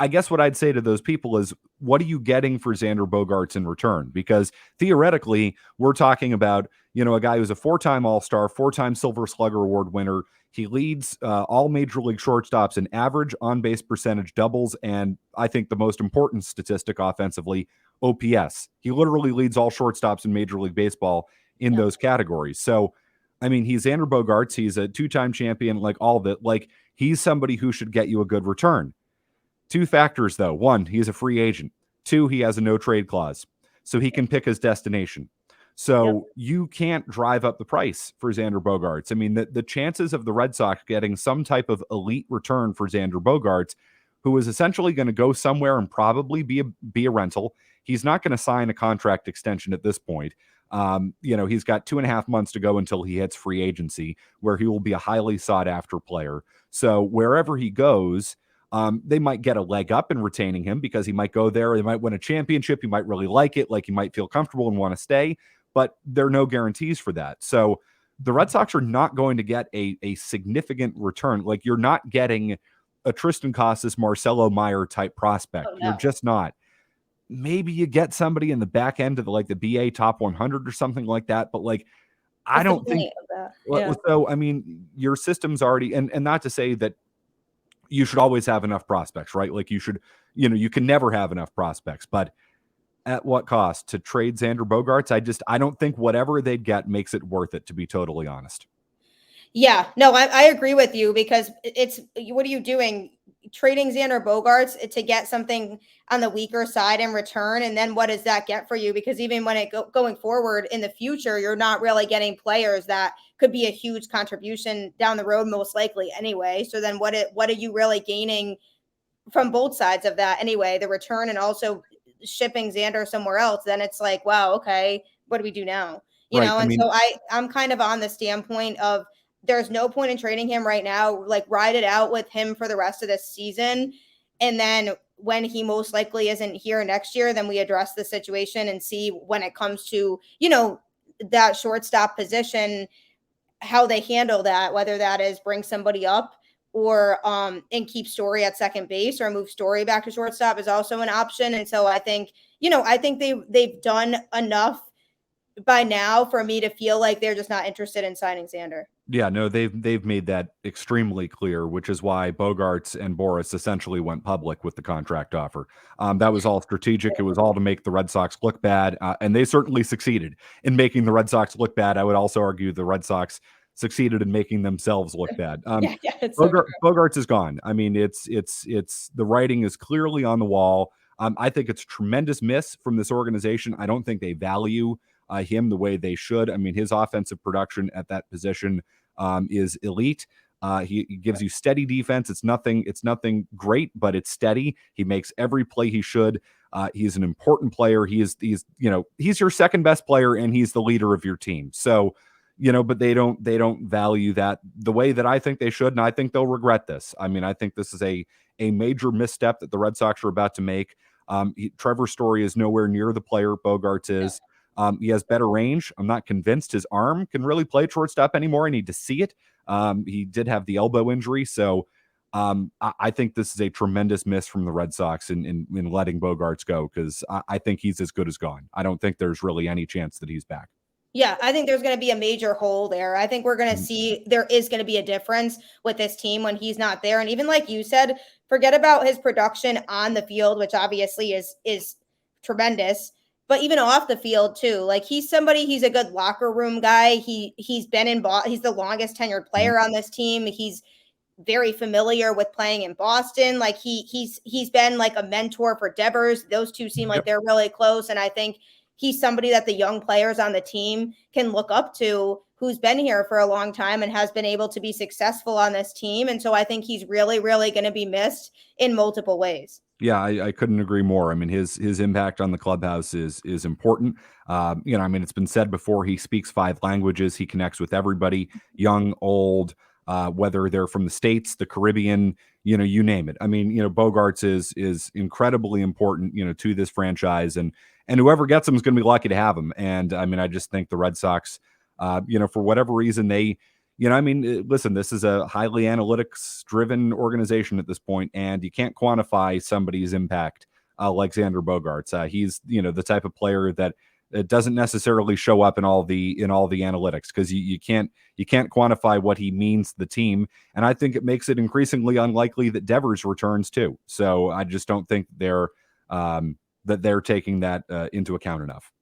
I guess what I'd say to those people is, what are you getting for Xander Bogaerts in return? Because theoretically, we're talking about, a guy who's a 4-time All-Star, 4-time Silver Slugger Award winner. He leads all major league shortstops in average on-base percentage, doubles, and I think the most important statistic offensively, OPS. He literally leads all shortstops in Major League Baseball in
Yeah.
those categories. So, I mean, he's Xander Bogaerts. He's a 2-time champion, like all of it. Like, he's somebody who should get you a good return. 2 factors, though. 1, he's a free agent. 2, he has a no trade clause, so he can pick his destination.
Yep.
So you can't drive up the price for Xander Bogaerts. I mean, the chances of the Red Sox getting some type of elite return for Xander Bogaerts, who is essentially going to go somewhere and probably be a rental. He's not going to sign a contract extension at this point. He's got 2.5 months to go until he hits free agency, where he will be a highly sought after player. So wherever he goes, they might get a leg up in retaining him because he might go there. They might win a championship. He might really like it. Like, he might feel comfortable and want to stay, but there are no guarantees for that. So the Red Sox are not going to get a significant return. Like, you're not getting a Triston Casas, Marcelo Meyer type prospect.
Oh
You're
no.
just not. Maybe you get somebody in the back end of the BA top 100 or something like that. But like, I
What's the
don't think.
point of that? Yeah.
So, I mean, your system's already, and not to say that you should always have enough prospects, right? Like, you should, you can never have enough prospects, but at what cost to trade Xander Bogaerts? I don't think whatever they'd get makes it worth it, to be totally honest.
Yeah, no, I agree with you, because it's, what are you doing? Trading Xander Bogaerts to get something on the weaker side in return, and then what does that get for you? Because even when going forward in the future, you're not really getting players that could be a huge contribution down the road, most likely anyway. So then what are you really gaining from both sides of that anyway? The return, and also shipping Xander somewhere else. Then it's like, wow, okay, what do we do now?
Right. I
And
mean,
so I'm kind of on the standpoint of, there's no point in trading him right now. Like, ride it out with him for the rest of this season. And then when he most likely isn't here next year, then we address the situation and see, when it comes to, that shortstop position, how they handle that, whether that is bring somebody up, or and keep Story at second base, or move Story back to shortstop is also an option. And so I think, they've done enough by now for me to feel like they're just not interested in signing Xander.
yeah, no, they've made that extremely clear, which is why Bogarts and Boris essentially went public with the contract offer. That was all strategic. It was all to make the Red Sox look bad, and they certainly succeeded in making the Red Sox look bad. I would also argue the Red Sox succeeded in making themselves look bad.
Yeah, it's so true.
Bogarts is gone. I mean, it's the writing is clearly on the wall. I think it's a tremendous miss from this organization. I don't think they value him the way they should. I mean, his offensive production at that position is elite. He gives you steady defense. It's nothing great, but it's steady. He makes every play he should. He's an important player. He's your second best player, and he's the leader of your team. So, but they don't value that the way that I think they should, and I think they'll regret this. I mean, I think this is a major misstep that the Red Sox are about to make. Trevor Story is nowhere near the player Bogarts is. He has better range. I'm not convinced his arm can really play shortstop anymore. I need to see it. He did have the elbow injury, so I think this is a tremendous miss from the Red Sox in letting Bogarts go, because I think he's as good as gone. I don't think there's really any chance that he's back.
Yeah, I think there's going to be a major hole there. I think we're going to see there is going to be a difference with this team when he's not there. And even like you said, forget about his production on the field, which obviously is tremendous, but even off the field too. Like he's a good locker room guy. He's been in he's the longest tenured player on this team. He's very familiar with playing in Boston. Like he's been like a mentor for Devers. Those two seem like they're really close, and I think he's somebody that the young players on the team can look up to, who's been here for a long time and has been able to be successful on this team. And so I think he's really, really going to be missed in multiple ways.
Yeah, I couldn't agree more. I mean, his impact on the clubhouse is important. I mean, it's been said before, he speaks 5 languages. He connects with everybody, young, old, whether they're from the States, the Caribbean, you name it. I mean, Bogarts is incredibly important, to this franchise, and whoever gets him is going to be lucky to have him. And I mean, I just think the Red Sox, for whatever reason, they, listen, this is a highly analytics driven organization at this point, and you can't quantify somebody's impact like Xander Bogarts. He's, the type of player that it doesn't necessarily show up in all the analytics, because you can't quantify what he means to the team. And I think it makes it increasingly unlikely that Devers returns too. So I just don't think they're taking that into account enough.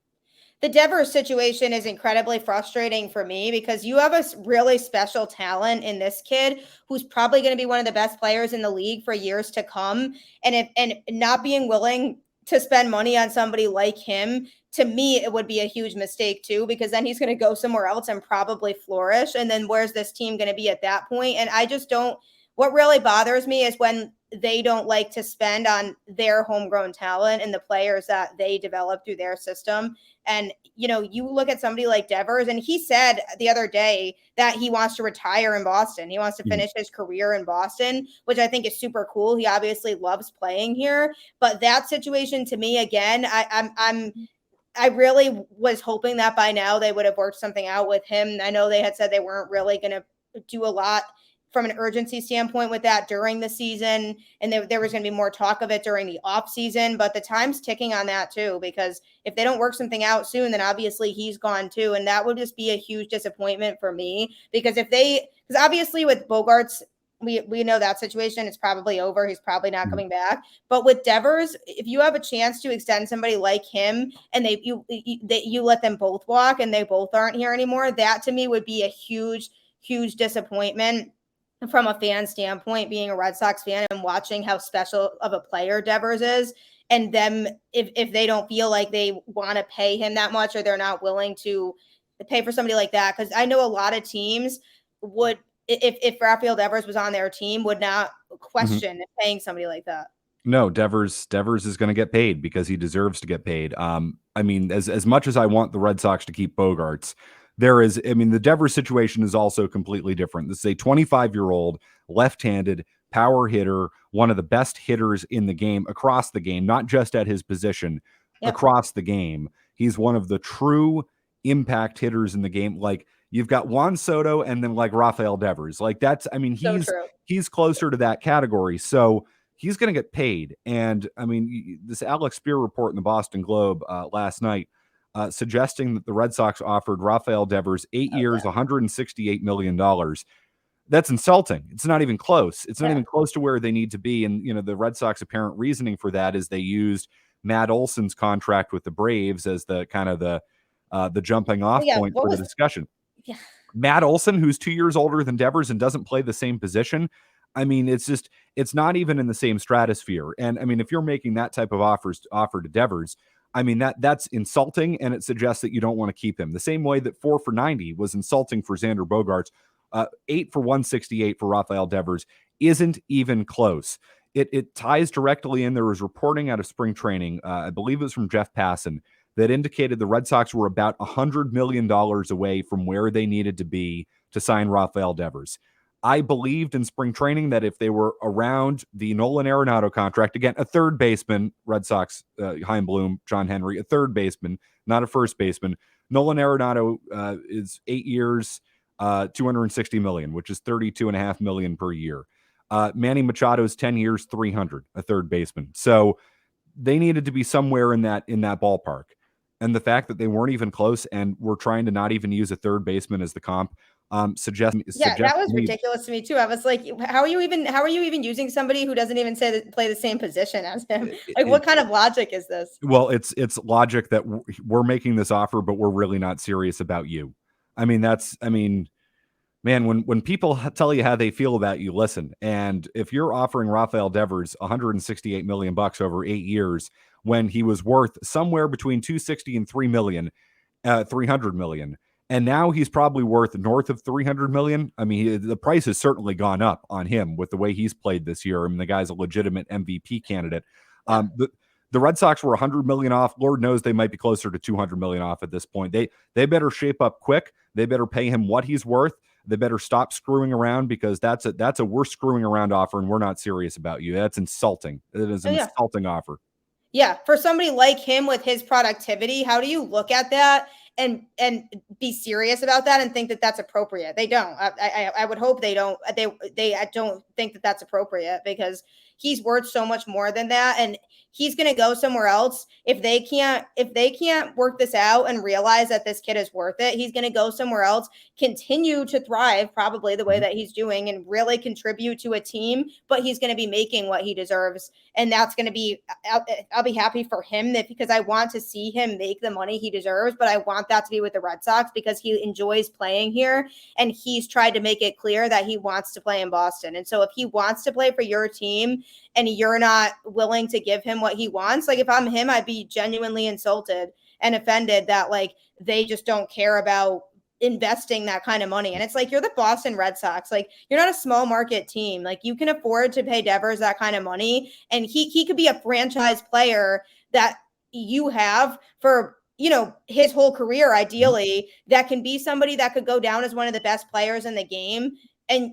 The Devers situation is incredibly frustrating for me, because you have a really special talent in this kid who's probably going to be one of the best players in the league for years to come. And not being willing to spend money on somebody like him, to me, it would be a huge mistake too, because then he's going to go somewhere else and probably flourish. And then where's this team going to be at that point? And I just don't, what really bothers me is when they don't like to spend on their homegrown talent and the players that they develop through their system. And, you look at somebody like Devers, and he said the other day that he wants to retire in Boston. He wants to finish his career in Boston, which I think is super cool. He obviously loves playing here, but that situation, to me, again, I really was hoping that by now they would have worked something out with him. I know they had said they weren't really going to do a lot from an urgency standpoint with that during the season, and there was going to be more talk of it during the off season, but the time's ticking on that too, because if they don't work something out soon, then obviously he's gone too. And that would just be a huge disappointment for me, because because obviously with Bogarts, we know that situation, it's probably over. He's probably not coming back. But with Devers, if you have a chance to extend somebody like him, and you let them both walk and they both aren't here anymore, that to me would be a huge, huge disappointment from a fan standpoint, being a Red Sox fan and watching how special of a player Devers is. And them, if they don't feel like they want to pay him that much, or they're not willing to pay for somebody like that. Because I know a lot of teams would, if Rafael Devers was on their team, would not question paying somebody like that.
No, Devers is going to get paid because he deserves to get paid. I mean, as much as I want the Red Sox to keep Bogarts, the Devers situation is also completely different. This is a 25-year-old left-handed power hitter, one of the best hitters in the game, across the game, not just at his position, across the game. He's one of the true impact hitters in the game. Like, you've got Juan Soto and then like Rafael Devers. Like, that's, I mean, he's closer to that category. So he's going to get paid. And I mean, this Alex Spear report in the Boston Globe last night, suggesting that the Red Sox offered Rafael Devers 8 years, $168 million. That's insulting. It's not even close. It's not even close to where they need to be. And, the Red Sox apparent reasoning for that is they used Matt Olson's contract with the Braves as the kind of the jumping off point for the discussion.
Yeah.
Matt Olson, who's 2 years older than Devers and doesn't play the same position. I mean, it's not even in the same stratosphere. And I mean, if you're making that type of offer to Devers, I mean, that's insulting, and it suggests that you don't want to keep him. The same way that 4 for $90 was insulting for Xander Bogarts, 8 for $168 for Rafael Devers isn't even close. It ties directly in. There was reporting out of spring training, I believe it was from Jeff Passan, that indicated the Red Sox were about $100 million away from where they needed to be to sign Rafael Devers. I believed in spring training that if they were around the Nolan Arenado contract, again, a third baseman, Red Sox, Chaim Bloom, John Henry, a third baseman, not a first baseman. Nolan Arenado is 8 years, $260 million, which is $32.5 million per year. Manny Machado's 10 years, $300, a third baseman. So they needed to be somewhere in that ballpark. And the fact that they weren't even close and were trying to not even use a third baseman as the comp suggests
that was ridiculous to me too. I was like, how are you even using somebody who doesn't even play the same position as him? Like, what kind of logic is this?
Well, it's logic that we're making this offer, but we're really not serious about you. I mean, man, when people tell you how they feel about you, listen. And if you're offering Rafael Devers $168 million over 8 years, when he was worth somewhere between 260 and 300 million, and now he's probably worth north of 300 million. I mean, the price has certainly gone up on him with the way he's played this year. I mean, the guy's a legitimate MVP candidate.
Yeah.
The Red Sox were 100 million off. Lord knows they might be closer to 200 million off at this point. They better shape up quick. They better pay him what he's worth. They better stop screwing around, because that's a we're screwing around offer, and we're not serious about you. That's insulting. It is an insulting offer.
Yeah, for somebody like him with his productivity, how do you look at that and be serious about that and think that that's appropriate? They don't. I would hope they don't. I don't think that that's appropriate, because he's worth so much more than that, and he's going to go somewhere else. If they can't work this out and realize that this kid is worth it, he's going to go somewhere else, continue to thrive probably the way that he's doing, and really contribute to a team, but he's going to be making what he deserves. And that's going to be, I'll be happy for him, because I want to see him make the money he deserves, but I want that to be with the Red Sox, because he enjoys playing here, and he's tried to make it clear that he wants to play in Boston. And so if he wants to play for your team and you're not willing to give him what he wants, like, if I'm him, I'd be genuinely insulted and offended that, like, they just don't care about investing that kind of money. And it's like, you're the Boston Red Sox. Like, you're not a small market team. Like, you can afford to pay Devers that kind of money, and he could be a franchise player that you have for, his whole career, ideally, that can be somebody that could go down as one of the best players in the game. And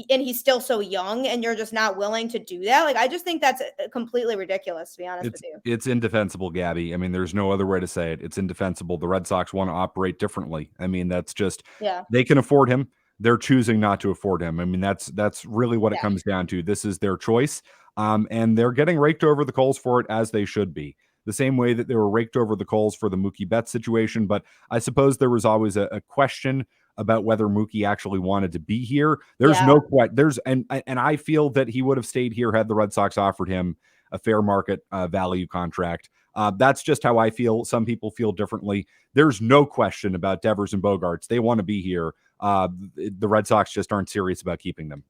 he's still so young, and you're just not willing to do that. Like, I just think that's completely ridiculous, to be honest with you.
It's indefensible, Gabby. I mean, there's no other way to say it. It's indefensible. The Red Sox want to operate differently. I mean, that's just, they can afford him. They're choosing not to afford him. I mean, that's really what it comes down to. This is their choice. And they're getting raked over the coals for it, as they should be. The same way that they were raked over the coals for the Mookie Betts situation. But I suppose there was always a question about whether Mookie actually wanted to be here. There's no question. And I feel that he would have stayed here had the Red Sox offered him a fair market value contract. That's just how I feel. Some people feel differently. There's no question about Devers and Bogaerts. They want to be here. The Red Sox just aren't serious about keeping them.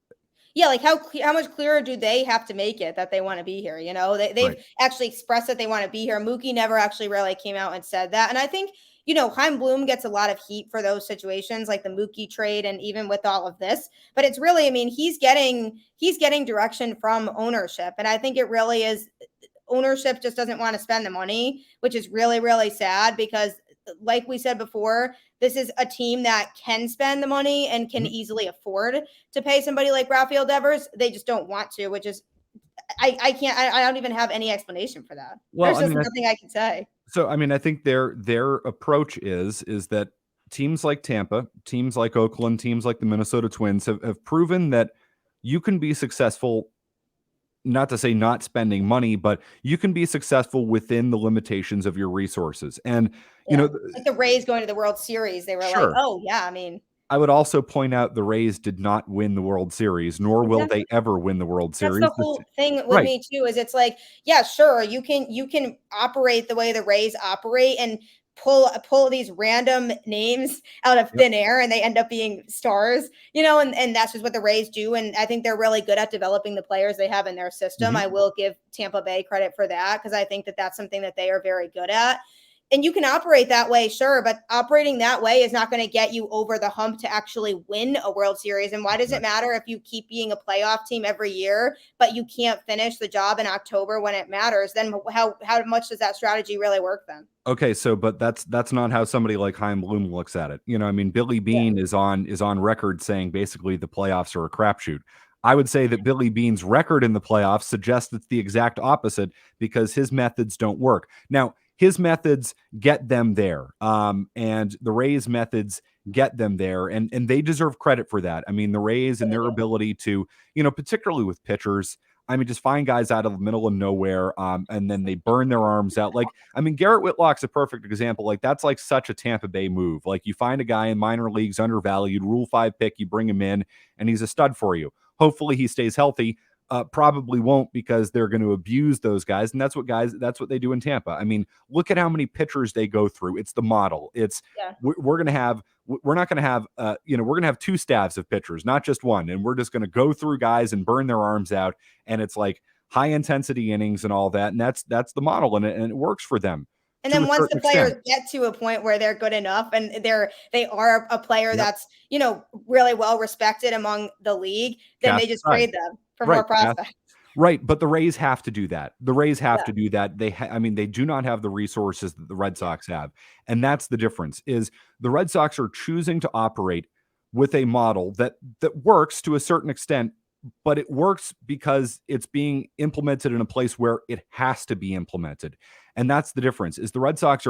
Yeah, like, how much clearer do they have to make it that they want to be here? They've actually expressed that they want to be here. Mookie never actually really came out and said that. And I think, Chaim Bloom gets a lot of heat for those situations, like the Mookie trade, and even with all of this. But it's really, I mean, he's getting direction from ownership. And I think it really is, ownership just doesn't want to spend the money, which is really, really sad, because, like we said before, this is a team that can spend the money and can easily afford to pay somebody like Rafael Devers. They just don't want to, which is, I don't even have any explanation for that.
Well,
There's just nothing I can say.
So, I mean, I think their approach is that teams like Tampa, teams like Oakland, teams like the Minnesota Twins have proven that you can be successful, not to say not spending money, but you can be successful within the limitations of your resources. And,
like the Rays going to the World Series, they were like, oh, yeah, I mean.
I would also point out the Rays did not win the World Series, nor will they ever win the World Series.
That's the whole thing with me too, is it's like, yeah, sure, you can operate the way the Rays operate and pull these random names out of thin air, and they end up being stars, and that's just what the Rays do. And I think they're really good at developing the players they have in their system. I will give Tampa Bay credit for that, because I think that that's something that they are very good at. And you can operate that way, sure, but operating that way is not going to get you over the hump to actually win a World Series. And why does it matter if you keep being a playoff team every year, but you can't finish the job in October when it matters? Then how much does that strategy really work then?
Okay, so but that's not how somebody like Chaim Bloom looks at it. I mean, Billy Beane is on record saying basically the playoffs are a crapshoot. I would say that Billy Beane's record in the playoffs suggests it's the exact opposite because his methods don't work. Now, his methods get them there, and the Rays' methods get them there, and they deserve credit for that. I mean, the Rays and their ability to, particularly with pitchers, I mean, just find guys out of the middle of nowhere, and then they burn their arms out. Like, I mean, Garrett Whitlock's a perfect example. Like, that's like such a Tampa Bay move. Like, you find a guy in minor leagues undervalued, Rule 5 pick, you bring him in, and he's a stud for you. Hopefully he stays healthy. Probably won't because they're going to abuse those guys. And that's what they do in Tampa. I mean, look at how many pitchers they go through. It's the model. We're going to have, we're not going to have, we're going to have two staffs of pitchers, not just one. And we're just going to go through guys and burn their arms out. And it's like high intensity innings and all that. And that's the model. And it works for them.
And then once the players get to a point where they're good enough and they are a player that's, really well respected among the league, then they just trade them for more prospects.
Right. But the Rays have to do that. The Rays have to do that. They do not have the resources that the Red Sox have. And that's the difference is the Red Sox are choosing to operate with a model that works to a certain extent, but it works because it's being implemented in a place where it has to be implemented. And that's the difference is the Red Sox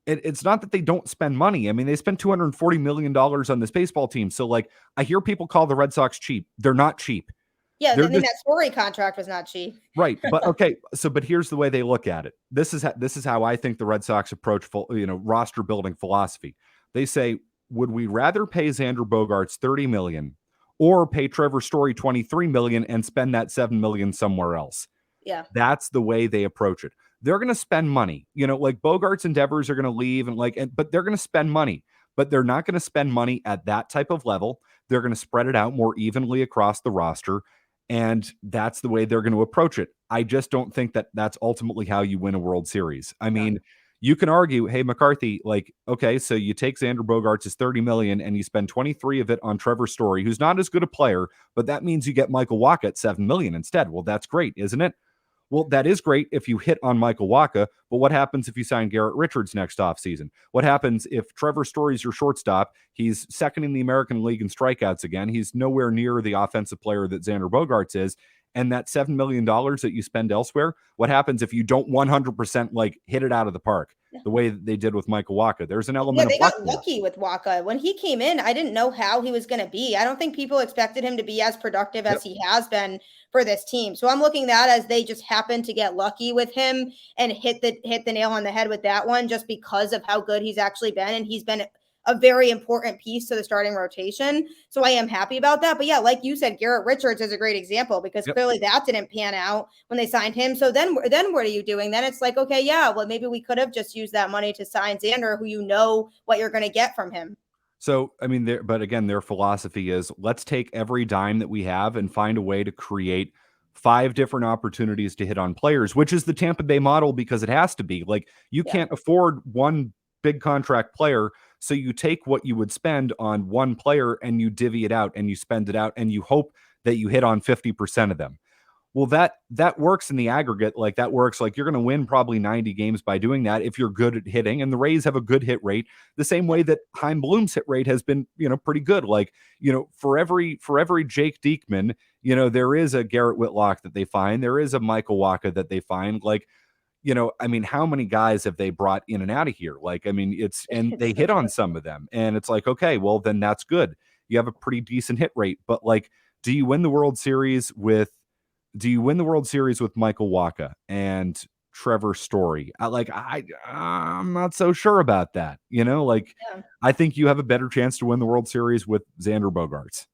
it's not that they don't spend money. I mean, they spend $240 million on this baseball team. So like, I hear people call the Red Sox cheap. They're not cheap.
Yeah, I mean, that Story contract was not cheap.
Right. But okay. But here's the way they look at it. This is how I think the Red Sox approach roster building philosophy. They say, would we rather pay Xander Bogaerts $30 million or pay Trevor Story $23 million and spend that $7 million somewhere else?
Yeah.
That's the way they approach it. They're going to spend money, like Bogart's endeavors are going to leave but they're going to spend money, but they're not going to spend money at that type of level. They're going to spread it out more evenly across the roster. And that's the way they're going to approach it. I just don't think that that's ultimately how you win a World Series. I mean, you can argue, hey, McCarthy, like, okay, so you take Xander Bogaerts' $30 million and you spend 23 of it on Trevor Story, who's not as good a player, but that means you get Michael Wacha at $7 million instead. Well, that's great, isn't it? Well, that is great if you hit on Michael Wacha, but what happens if you sign Garrett Richards next offseason? What happens if Trevor Story's your shortstop? He's second in the American League in strikeouts again. He's nowhere near the offensive player that Xander Bogaerts is. And that $7 million that you spend elsewhere, what happens if you don't 100% like hit it out of the park the way that they did with Michael Wacha? There's an element of
they got lucky with Wacha. When he came in, I didn't know how he was going to be. I don't think people expected him to be as productive as he has been for this team. So I'm looking at that as they just happened to get lucky with him and hit the nail on the head with that one just because of how good he's actually been. And he's been a very important piece to the starting rotation. So I am happy about that. But yeah, like you said, Garrett Richards is a great example because clearly that didn't pan out when they signed him. So then what are you doing? Then it's like, okay, yeah, well, maybe we could have just used that money to sign Xander, who what you're going to get from him.
So, I mean, but again, their philosophy is let's take every dime that we have and find a way to create 5 different opportunities to hit on players, which is the Tampa Bay model because it has to be. Like, you can't afford one big contract player. So you take what you would spend on one player and you divvy it out and you spend it out and you hope that you hit on 50% of them. Well, that works in the aggregate. Like that works. Like you're going to win probably 90 games by doing that if you're good at hitting. And the Rays have a good hit rate, the same way that Chaim Bloom's hit rate has been, pretty good. Like, for every Jake Diekman, there is a Garrett Whitlock that they find. There is a Michael Wacha that they find. Like, I mean, how many guys have they brought in and out of here? Like, I mean, and they hit on some of them and it's like, okay, well then that's good. You have a pretty decent hit rate, but like, do you win the World Series with Michael Wacha and Trevor Story? I'm not so sure about that. I think you have a better chance to win the World Series with Xander Bogaerts.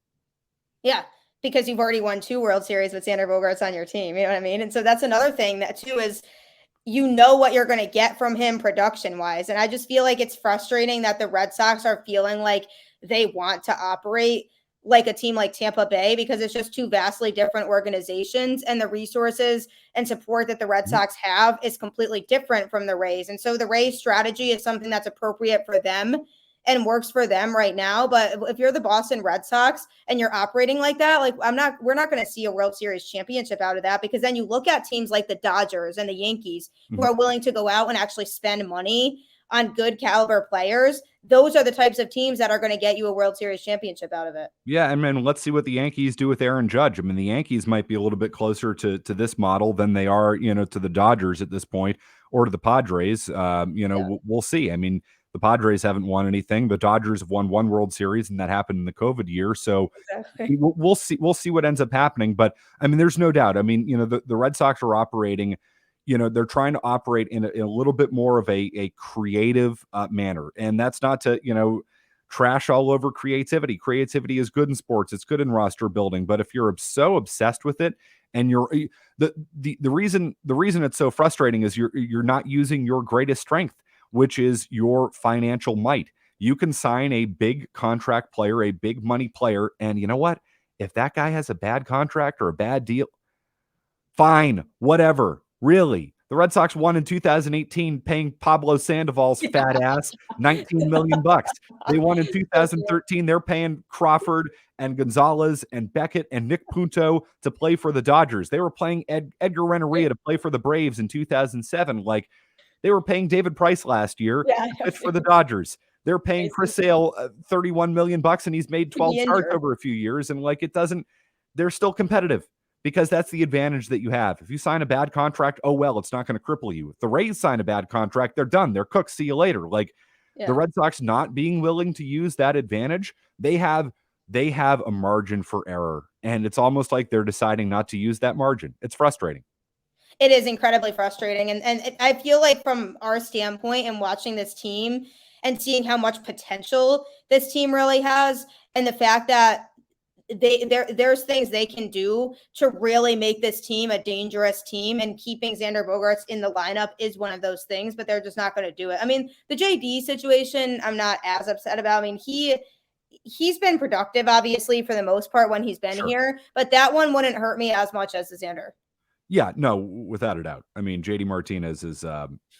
Yeah. Because you've already won 2 World Series with Xander Bogaerts on your team. You know what I mean? And so that's another thing that too is, what you're going to get from him production wise. And I just feel like it's frustrating that the Red Sox are feeling like they want to operate like a team like Tampa Bay, because it's just two vastly different organizations, and the resources and support that the Red Sox have is completely different from the Rays. And so the Rays strategy is something that's appropriate for them and works for them right now. But if you're the Boston Red Sox and you're operating like that, like we're not going to see a World Series championship out of that, because then you look at teams like the Dodgers and the Yankees who are willing to go out and actually spend money on good caliber players. Those are the types of teams that are going to get you a World Series championship out of it.
Yeah, and then let's see what the Yankees do with Aaron Judge. I mean, the Yankees might be a little bit closer to this model than they are, to the Dodgers at this point, or to the Padres. We'll see. I mean, the Padres haven't won anything. The Dodgers have won one World Series, and that happened in the COVID year. So
exactly.
we'll see. We'll see what ends up happening. But I mean, there's no doubt. I mean, the Red Sox are operating. They're trying to operate in a little bit more of a creative manner, and that's not to trash all over creativity. Creativity is good in sports. It's good in roster building. But if you're so obsessed with it, and you're the reason it's so frustrating is you're not using your greatest strength, which is your financial might. You can sign a big contract player, a big money player, and you know what? If that guy has a bad contract or a bad deal, fine, whatever. Really. The Red Sox won in 2018 paying Pablo Sandoval's fat ass $19 million. They won in 2013. They're paying Crawford and Gonzalez and Beckett and Nick Punto to play for the Dodgers. They were playing Edgar Renteria to play for the Braves in 2007. Like, they were paying David Price last year to pitch for the Dodgers. They're paying Chris Sale $31 million, and he's made 12 starts over a few years. And they're still competitive, because that's the advantage that you have. If you sign a bad contract, oh, well, it's not going to cripple you. If the Rays sign a bad contract, they're done. They're cooked. See you later. The Red Sox not being willing to use that advantage, they have a margin for error. And it's almost like they're deciding not to use that margin. It's frustrating.
It is incredibly frustrating. And I feel like from our standpoint and watching this team and seeing how much potential this team really has, and the fact that there's things they can do to really make this team a dangerous team, and keeping Xander Bogaerts in the lineup is one of those things, but they're just not going to do it. I mean, the JD situation, I'm not as upset about. I mean, he's been productive, obviously, for the most part when he's been here, but that one wouldn't hurt me as much as the Xander.
Yeah, no, without a doubt. I mean, JD Martinez is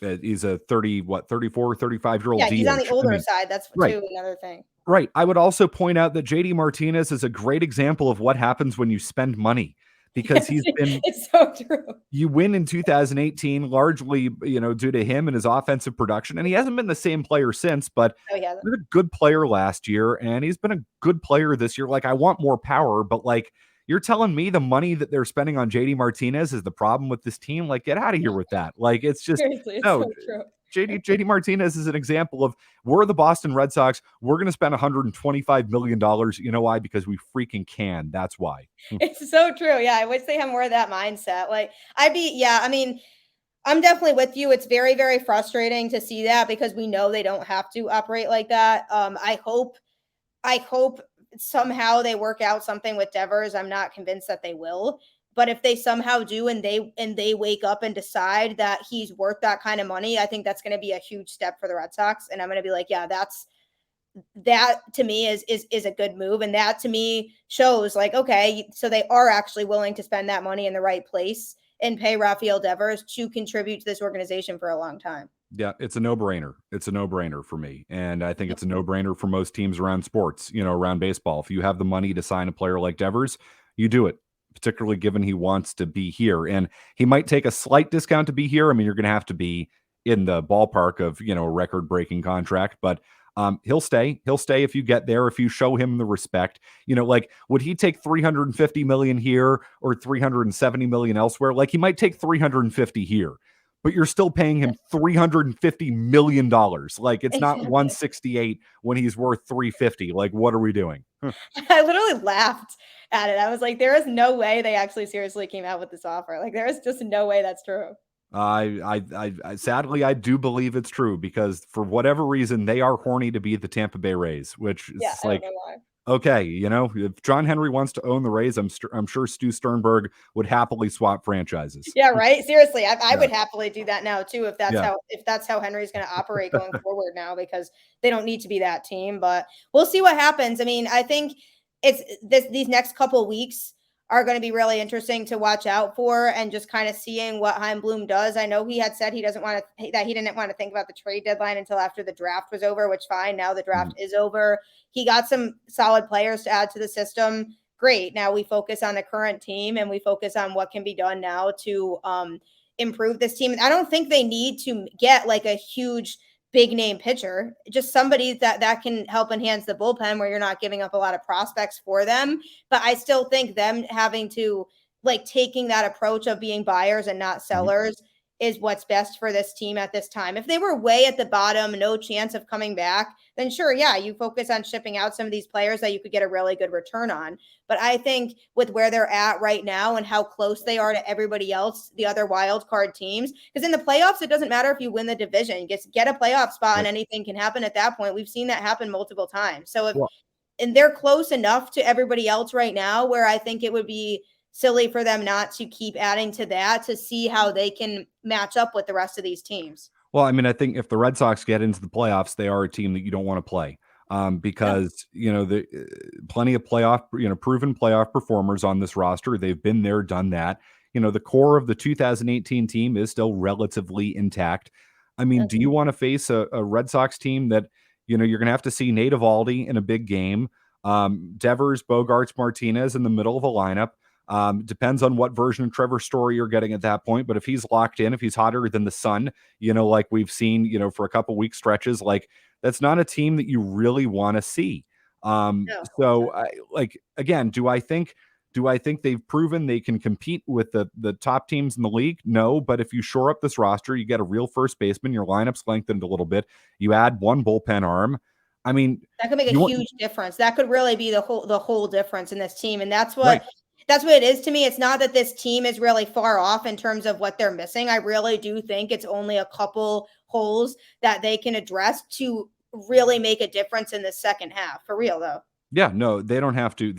he's a 34, 35-year-old.
Yeah, he's on the older side. That's right. Too another thing.
Right. I would also point out that JD Martinez is a great example of what happens when you spend money, because
it's so true.
You win in 2018 largely, due to him and his offensive production, and he hasn't been the same player since, but he was a good player last year, and he's been a good player this year. Like, I want more power, but you're telling me the money that they're spending on JD Martinez is the problem with this team? Like, get out of here with that. Like, it's just
seriously, it's so true.
JD Martinez is an example of, we're the Boston Red Sox. We're going to spend $125 million. You know why? Because we freaking can. That's why.
It's so true. Yeah, I wish they had more of that mindset. I mean, I'm definitely with you. It's very, very frustrating to see that, because we know they don't have to operate like that. I hope somehow they work out something with Devers. I'm not convinced that they will. But if they somehow do, and they wake up and decide that he's worth that kind of money, I think that's going to be a huge step for the Red Sox. And I'm going to be like, yeah, that to me is a good move. And that to me shows, like, okay, so they are actually willing to spend that money in the right place and pay Rafael Devers to contribute to this organization for a long time.
Yeah, it's a no-brainer. It's a no-brainer for me. And I think it's a no-brainer for most teams around sports, around baseball. If you have the money to sign a player like Devers, you do it, particularly given he wants to be here. And he might take a slight discount to be here. I mean, you're going to have to be in the ballpark of, a record-breaking contract, but he'll stay. He'll stay if you get there, if you show him the respect. Would he take $350 million here or $370 million elsewhere? Like, he might take $350 here, but you're still paying him $350 million. Like, it's not 168 when he's worth 350. Like, what are we doing?
I literally laughed at it. I was like, there is no way they actually seriously came out with this offer. Like, there is just no way that's true.
I sadly, I do believe it's true, because for whatever reason, they are horny to be the Tampa Bay Rays, which is like, okay, if John Henry wants to own the Rays, I'm sure Stu Sternberg would happily swap franchises.
Yeah, right. Seriously, I would happily do that now too, if that's how Henry's going to operate going forward now, because they don't need to be that team. But we'll see what happens. I mean, I think these next couple weeks are going to be really interesting to watch out for, and just kind of seeing what Chaim Bloom does. I know he had said he didn't want to think about the trade deadline until after the draft was over, which fine. Now the draft is over. He got some solid players to add to the system. Great. Now we focus on the current team and we focus on what can be done now to improve this team. I don't think they need to get like a huge big name pitcher, just somebody that can help enhance the bullpen where you're not giving up a lot of prospects for them. But I still think them having to like taking that approach of being buyers and not sellers is what's best for this team at this time. If they were way at the bottom, no chance of coming back, then sure, yeah, you focus on shipping out some of these players that you could get a really good return on. But I think with where they're at right now and how close they are to everybody else, the other wild card teams, because in the playoffs, it doesn't matter if you win the division, get a playoff spot and anything can happen at that point. We've seen that happen multiple times. So and they're close enough to everybody else right now where I think it would be silly for them not to keep adding to that to see how they can match up with the rest of these teams.
Well, I mean, I think if the Red Sox get into the playoffs, they are a team that you don't want to play because, the plenty of proven playoff performers on this roster. They've been there, done that. The core of the 2018 team is still relatively intact. I mean, do you want to face a Red Sox team that, you're going to have to see Nate Eovaldi in a big game, Devers, Bogarts, Martinez in the middle of a lineup? Depends on what version of Trevor Story you're getting at that point. But if he's locked in, if he's hotter than the sun, like we've seen, for a couple week stretches, like that's not a team that you really want to see. So again, do I think they've proven they can compete with the top teams in the league? No, but if you shore up this roster, you get a real first baseman, your lineup's lengthened a little bit, you add one bullpen arm. I mean,
that could make a huge difference. That could really be the whole difference in this team. And that's what it is to me. It's not that this team is really far off in terms of what they're missing. I really do think it's only a couple holes that they can address to really make a difference in the second half. For real, though.
Yeah, no, they don't have to,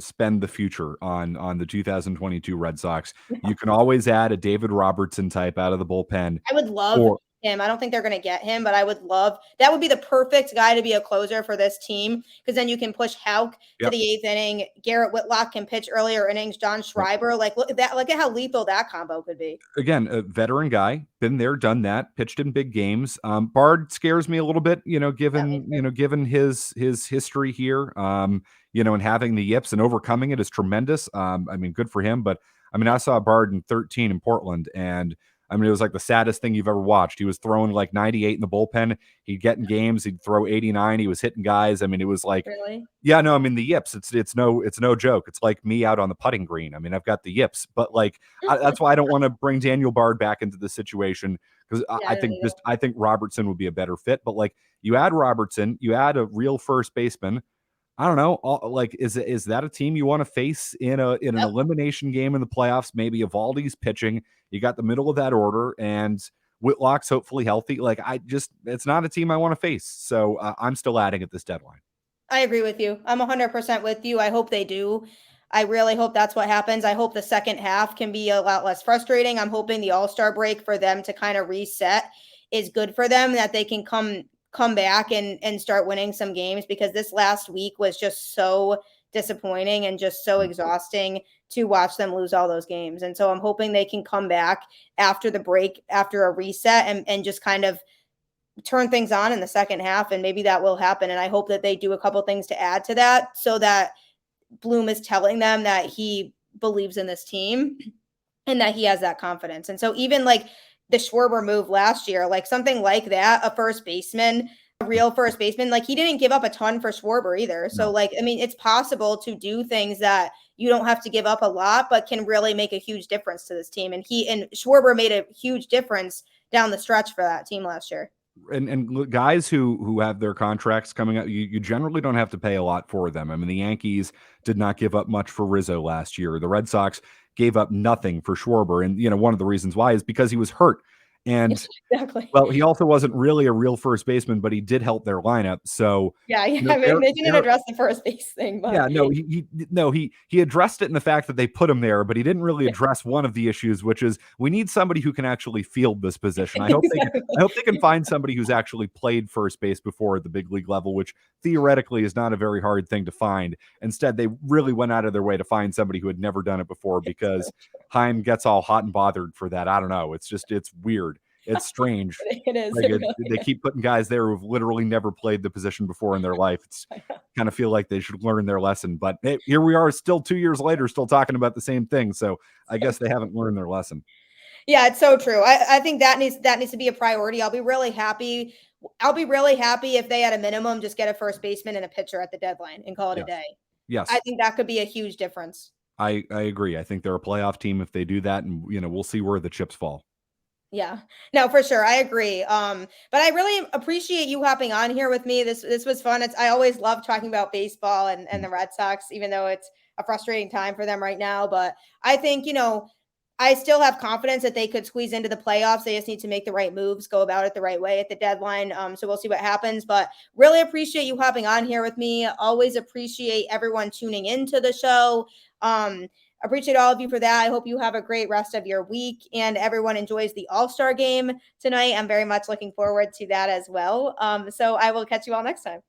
spend the future on the 2022 Red Sox. You can always add a David Robertson type out of the bullpen.
I would love him. I don't think they're going to get him, but I would love that. Would be the perfect guy to be a closer for this team, because then you can push Houck to the 8th inning. Garrett Whitlock can pitch earlier innings. John Schreiber, look at that. Look at how lethal that combo could be.
Again, a veteran guy, been there, done that, pitched in big games. Bard scares me a little bit, given his history here, and having the yips and overcoming it is tremendous. I mean, good for him. But I mean, I saw Bard in 13 in Portland, and I mean, it was like the saddest thing you've ever watched. He was throwing like 98 in the bullpen. He'd get in games. He'd throw 89. He was hitting guys. I mean, it was like, yeah, no, I mean, the yips, it's no joke. It's like me out on the putting green. I mean, I've got the yips, but like, that's why I don't want to bring Daniel Bard back into the situation, because I think Robertson would be a better fit. But like, you add Robertson, you add a real first baseman. I don't know. Like, is that a team you want to face in an elimination game in the playoffs? Maybe Eovaldi's pitching. You got the middle of that order, and Whitlock's hopefully healthy. Like, it's not a team I want to face. So I'm still adding at this deadline.
I agree with you. I'm 100% with you. I hope they do. I really hope that's what happens. I hope the second half can be a lot less frustrating. I'm hoping the All-Star break for them to kind of reset is good for them, that they can come back and start winning some games, because this last week was just so disappointing and just so exhausting to watch them lose all those games. And so I'm hoping they can come back after the break, after a reset, and just kind of turn things on in the second half. And maybe that will happen. And I hope that they do a couple things to add to that, so that Bloom is telling them that he believes in this team and that he has that confidence. And so even like the Schwarber move last year, like something like that, a real first baseman, like he didn't give up a ton for Schwarber either. So like, I mean, it's possible to do things that you don't have to give up a lot, but can really make a huge difference to this team. And Schwarber made a huge difference down the stretch for that team last year.
And guys who have their contracts coming up, you generally don't have to pay a lot for them. I mean, the Yankees did not give up much for Rizzo last year. The Red Sox gave up nothing for Schwarber. And, one of the reasons why is because he was hurt. And
Exactly.
well, he also wasn't really a real first baseman, but he did help their lineup. So,
Yeah,
you know,
I mean, they didn't address the first base thing, but
yeah, no, he addressed it in the fact that they put him there, but he didn't really address one of the issues, which is we need somebody who can actually field this position.
exactly.
I hope they can find somebody who's actually played first base before at the big league level, which theoretically is not a very hard thing to find. Instead, they really went out of their way to find somebody who had never done it before because Heim gets all hot and bothered for that. I don't know. It's weird. It's strange.
It is.
Like
It really
they
is.
keep putting guys there who've literally never played the position before in their life. It's kind of feel like they should learn their lesson. But hey, here we are still 2 years later, still talking about the same thing. So I guess they haven't learned their lesson.
Yeah, it's so true. I think that needs to be a priority. I'll be really happy. I'll be really happy if they at a minimum just get a first baseman and a pitcher at the deadline and call it a
Yes.
day. I
Yes.
think that could be a huge difference.
I agree. I think they're a playoff team if they do that. And, we'll see where the chips fall.
Yeah. No, for sure. I agree. But I really appreciate you hopping on here with me. This was fun. I always love talking about baseball and the Red Sox, even though it's a frustrating time for them right now. But I think, I still have confidence that they could squeeze into the playoffs. They just need to make the right moves, go about it the right way at the deadline. So we'll see what happens. But really appreciate you hopping on here with me. Always appreciate everyone tuning into the show. Appreciate all of you for that. I hope you have a great rest of your week and everyone enjoys the All-Star game tonight. I'm very much looking forward to that as well. So I will catch you all next time.